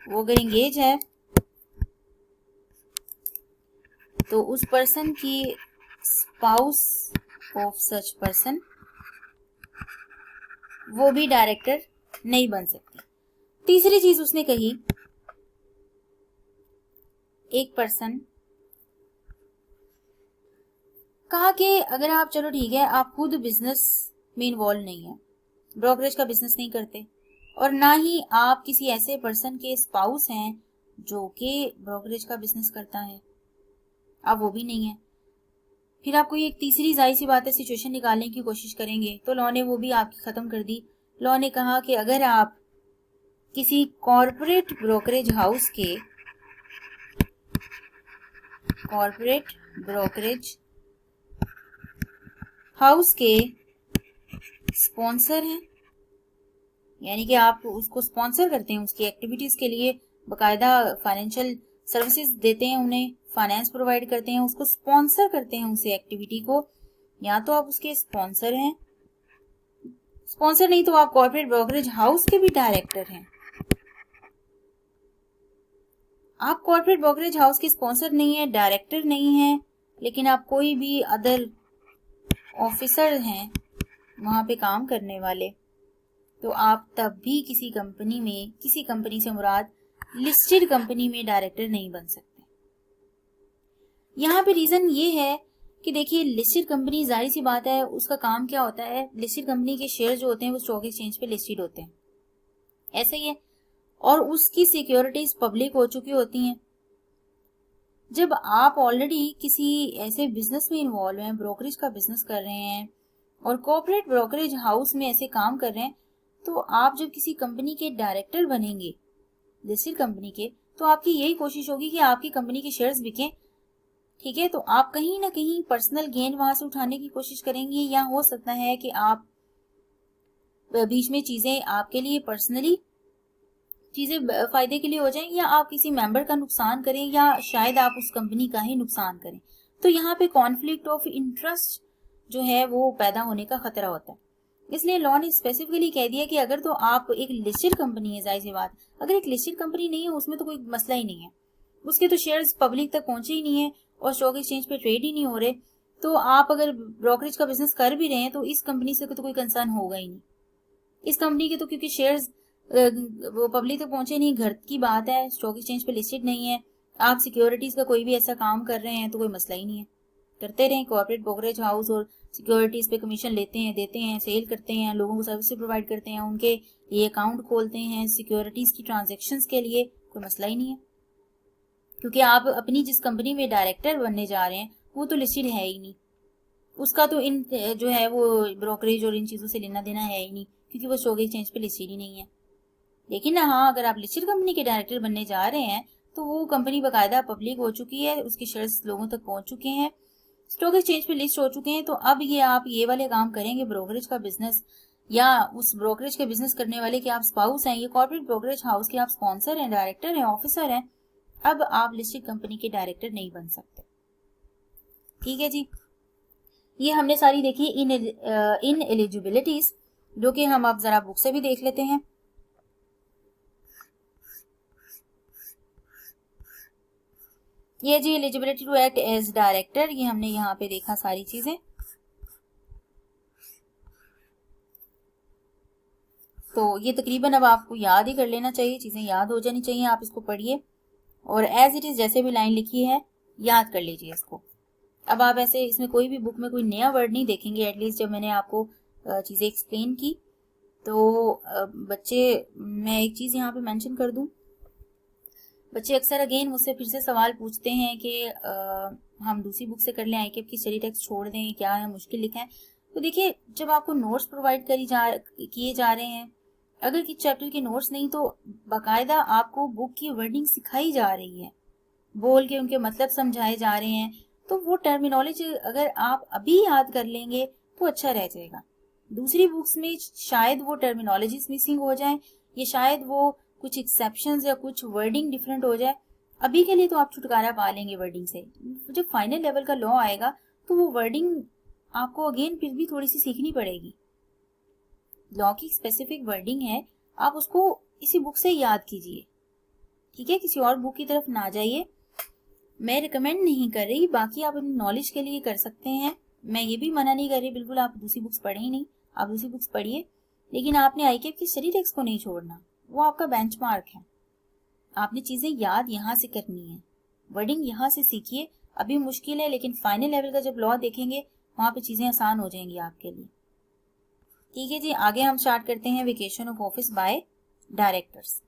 वो अगर इंगेज है तो उस पर्सन की स्पाउस ऑफ सच पर्सन वो भी डायरेक्टर नहीं बन सकती। तीसरी चीज उसने कही, एक पर्सन कहा कि अगर आप, चलो ठीक है, आप खुद बिजनेस में इन्वॉल्व नहीं है, ब्रोकरेज का बिजनेस नहीं करते, और ना ही आप किसी ऐसे पर्सन के स्पाउस हैं जो कि ब्रोकरेज का बिजनेस करता है, आप वो भी नहीं है, फिर आप कोई एक तीसरी जाहिर सी बात है सिचुएशन निकालने की कोशिश करेंगे, तो लॉ ने वो भी आपकी खत्म कर दी। लॉ ने कहा कि अगर आप किसी कॉर्पोरेट ब्रोकरेज हाउस के, कॉर्पोरेट ब्रोकरेज हाउस के स्पॉन्सर हैं, यानी कि आप उसको स्पॉन्सर करते हैं, उसकी एक्टिविटीज के लिए बाकायदा फाइनेंशियल सर्विसेज देते हैं, उन्हें फाइनेंस प्रोवाइड करते हैं, उसको स्पॉन्सर करते हैं उस एक्टिविटी को, या तो आप उसके स्पॉन्सर हैं, स्पॉन्सर नहीं तो आप कॉर्पोरेट ब्रोकरेज हाउस के भी डायरेक्टर हैं। आप कॉर्पोरेट ब्रोकरेज हाउस के स्पॉन्सर नहीं है, डायरेक्टर नहीं है, लेकिन आप कोई भी अदर ऑफिसर हैं वहां पे काम करने वाले, तो आप तब भी किसी कंपनी में, किसी कंपनी से मुराद लिस्टेड कंपनी में डायरेक्टर नहीं बन सकते। यहाँ पे रीजन ये है कि देखिए, लिस्टेड कंपनी जाहिर सी बात है उसका काम क्या होता है, लिस्टेड कंपनी के शेयर जो होते हैं वो स्टॉक एक्सचेंज पे लिस्टेड होते हैं, ऐसा ही है, और उसकी सिक्योरिटीज पब्लिक हो चुकी होती हैं। जब आप ऑलरेडी किसी ऐसे बिजनेस में इन्वॉल्व हैं, ब्रोकरेज का बिजनेस कर रहे हैं और कॉर्पोरेट ब्रोकरेज हाउस में ऐसे काम कर रहे हैं, तो आप जब किसी कंपनी के डायरेक्टर बनेंगे, लिस्टेड कंपनी के, तो आपकी यही कोशिश होगी कि आपकी कंपनी के शेयर्स बिकें। ठीक है, तो आप कहीं ना कहीं पर्सनल गेन वहां से उठाने की कोशिश करेंगे, या हो सकता है कि आप बीच में चीजें आपके लिए पर्सनली चीजें फायदे के लिए हो जाएं, या आप किसी मेंबर का नुकसान करें, या शायद आप उस कंपनी का ही नुकसान करें। तो यहाँ पे कॉन्फ्लिक्ट ऑफ इंटरेस्ट जो है वो पैदा होने का खतरा होता है। इसलिए लॉ ने स्पेसिफिकली कह दिया कि अगर तो आप एक लिस्टेड कंपनी है, जाहिर सी बात, अगर एक लिस्टेड कंपनी नहीं है उसमें तो कोई मसला ही नहीं है, उसके तो शेयर्स पब्लिक तक पहुंचे ही नहीं है और स्टॉक एक्सचेंज पे ट्रेड ही नहीं हो रहे, तो आप अगर ब्रोकरेज का बिजनेस कर भी रहे हैं तो इस कंपनी से तो कोई कंसर्न होगा ही नहीं। इस कंपनी के तो क्योंकि शेयर्स वो पब्लिक तक पहुंचे नहीं, घर की बात है, स्टॉक एक्सचेंज पे लिस्टेड नहीं है, आप सिक्योरिटीज का कोई भी ऐसा काम कर रहे हैं तो कोई मसला ही नहीं है, करते रहें। कॉर्पोरेट ब्रोकरेज हाउस और सिक्योरिटीज पे कमीशन लेते हैं, देते हैं, सेल करते हैं, लोगों को सर्विस प्रोवाइड करते हैं, उनके लिए अकाउंट खोलते हैं सिक्योरिटीज की ट्रांजेक्शन्स के लिए, कोई मसला ही नहीं है, क्योंकि आप अपनी जिस कंपनी में डायरेक्टर बनने जा रहे हैं वो तो लिस्टेड है ही नहीं, उसका तो इन जो है वो ब्रोकरेज और इन चीज़ों से लेना देना है ही नहीं, क्योंकि वो स्टॉक एक्सचेंज पे लिस्टेड ही नहीं है। लेकिन हाँ, अगर आप लिस्टेड कंपनी के डायरेक्टर बनने जा रहे हैं तो वो कंपनी बाकायदा पब्लिक हो चुकी है, उसके शेयर्स लोगों तक पहुंच चुके हैं, स्टॉक एक्सचेंज पे लिस्ट हो चुके हैं। तो अब ये आप ये वाले काम करेंगे, ब्रोकरेज का बिजनेस, या उस ब्रोकरेज के बिजनेस करने वाले के आप स्पाउस हैं, ये कॉर्पोरेट ब्रोकरेज हाउस के आप स्पॉन्सर हैं, डायरेक्टर हैं, ऑफिसर हैं, अब आप लिस्टेड कंपनी के डायरेक्टर नहीं बन सकते। ठीक है जी, ये हमने सारी देखी इन एलिजिबिलिटीज, जो कि हम अब जरा बुक से भी देख लेते हैं। ये G eligibility to act as director, ये हमने यहाँ पे देखा सारी चीजें। तो ये तकरीबन अब आपको याद ही कर लेना चाहिए, चीजें याद हो जानी चाहिए, आप इसको पढ़िए और एज इट इज जैसे भी लाइन लिखी है याद कर लीजिए इसको। अब आप ऐसे इसमें कोई भी बुक में कोई नया वर्ड नहीं देखेंगे, एटलीस्ट जब मैंने आपको चीजें एक्सप्लेन की। तो बच्चे, मैं एक चीज यहाँ पे मेंशन कर दूं, बच्चे अक्सर अगेन मुझसे फिर से सवाल पूछते हैं कि हम दूसरी बुक से कर लें, आईकेप की स्टडी टेक्स्ट छोड़ दें, क्या है मुश्किल लिखा है। तो देखिए, जब आपको नोट्स प्रोवाइड किए जा रहे हैं, अगर किसी चैप्टर के नोट्स नहीं तो बाकायदा आपको बुक की वर्डिंग सिखाई जा रही है, बोल के उनके मतलब समझाए जा रहे हैं, तो वो टर्मिनोलॉजी अगर आप अभी याद कर लेंगे तो अच्छा रह जाएगा। दूसरी बुक्स में शायद वो टर्मिनोलॉजीज मिसिंग हो जाए, या शायद वो कुछ एक्सेप्शंस या कुछ वर्डिंग डिफरेंट हो जाए। अभी के लिए तो आप छुटकारा पा लेंगे वर्डिंग से, जब फाइनल लेवल का लॉ आएगा तो वो वर्डिंग आपको अगेन फिर भी थोड़ी सी सीखनी पड़ेगी। लॉ की स्पेसिफिक वर्डिंग है, आप उसको इसी बुक से याद कीजिए, ठीक है, किसी और बुक की तरफ ना जाइए। मैं रिकमेंड नहीं कर रही, बाकी आप अपनी नॉलेज के लिए कर सकते हैं, मैं ये भी मना नहीं कर रही बिल्कुल आप दूसरी बुक्स पढ़े ही नहीं, आप दूसरी बुक्स पढ़िए, लेकिन आपने आईकेप की स्टडी टेक्स्ट को नहीं छोड़ना, वो आपका बेंचमार्क है। आपने चीजें याद यहाँ से करनी है, वर्डिंग यहाँ से सीखिए। अभी मुश्किल है, लेकिन फाइनल लेवल का जब लॉ देखेंगे वहां पे चीजें आसान हो जाएंगी आपके लिए। ठीक है जी, आगे हम स्टार्ट करते हैं vacation of office by directors.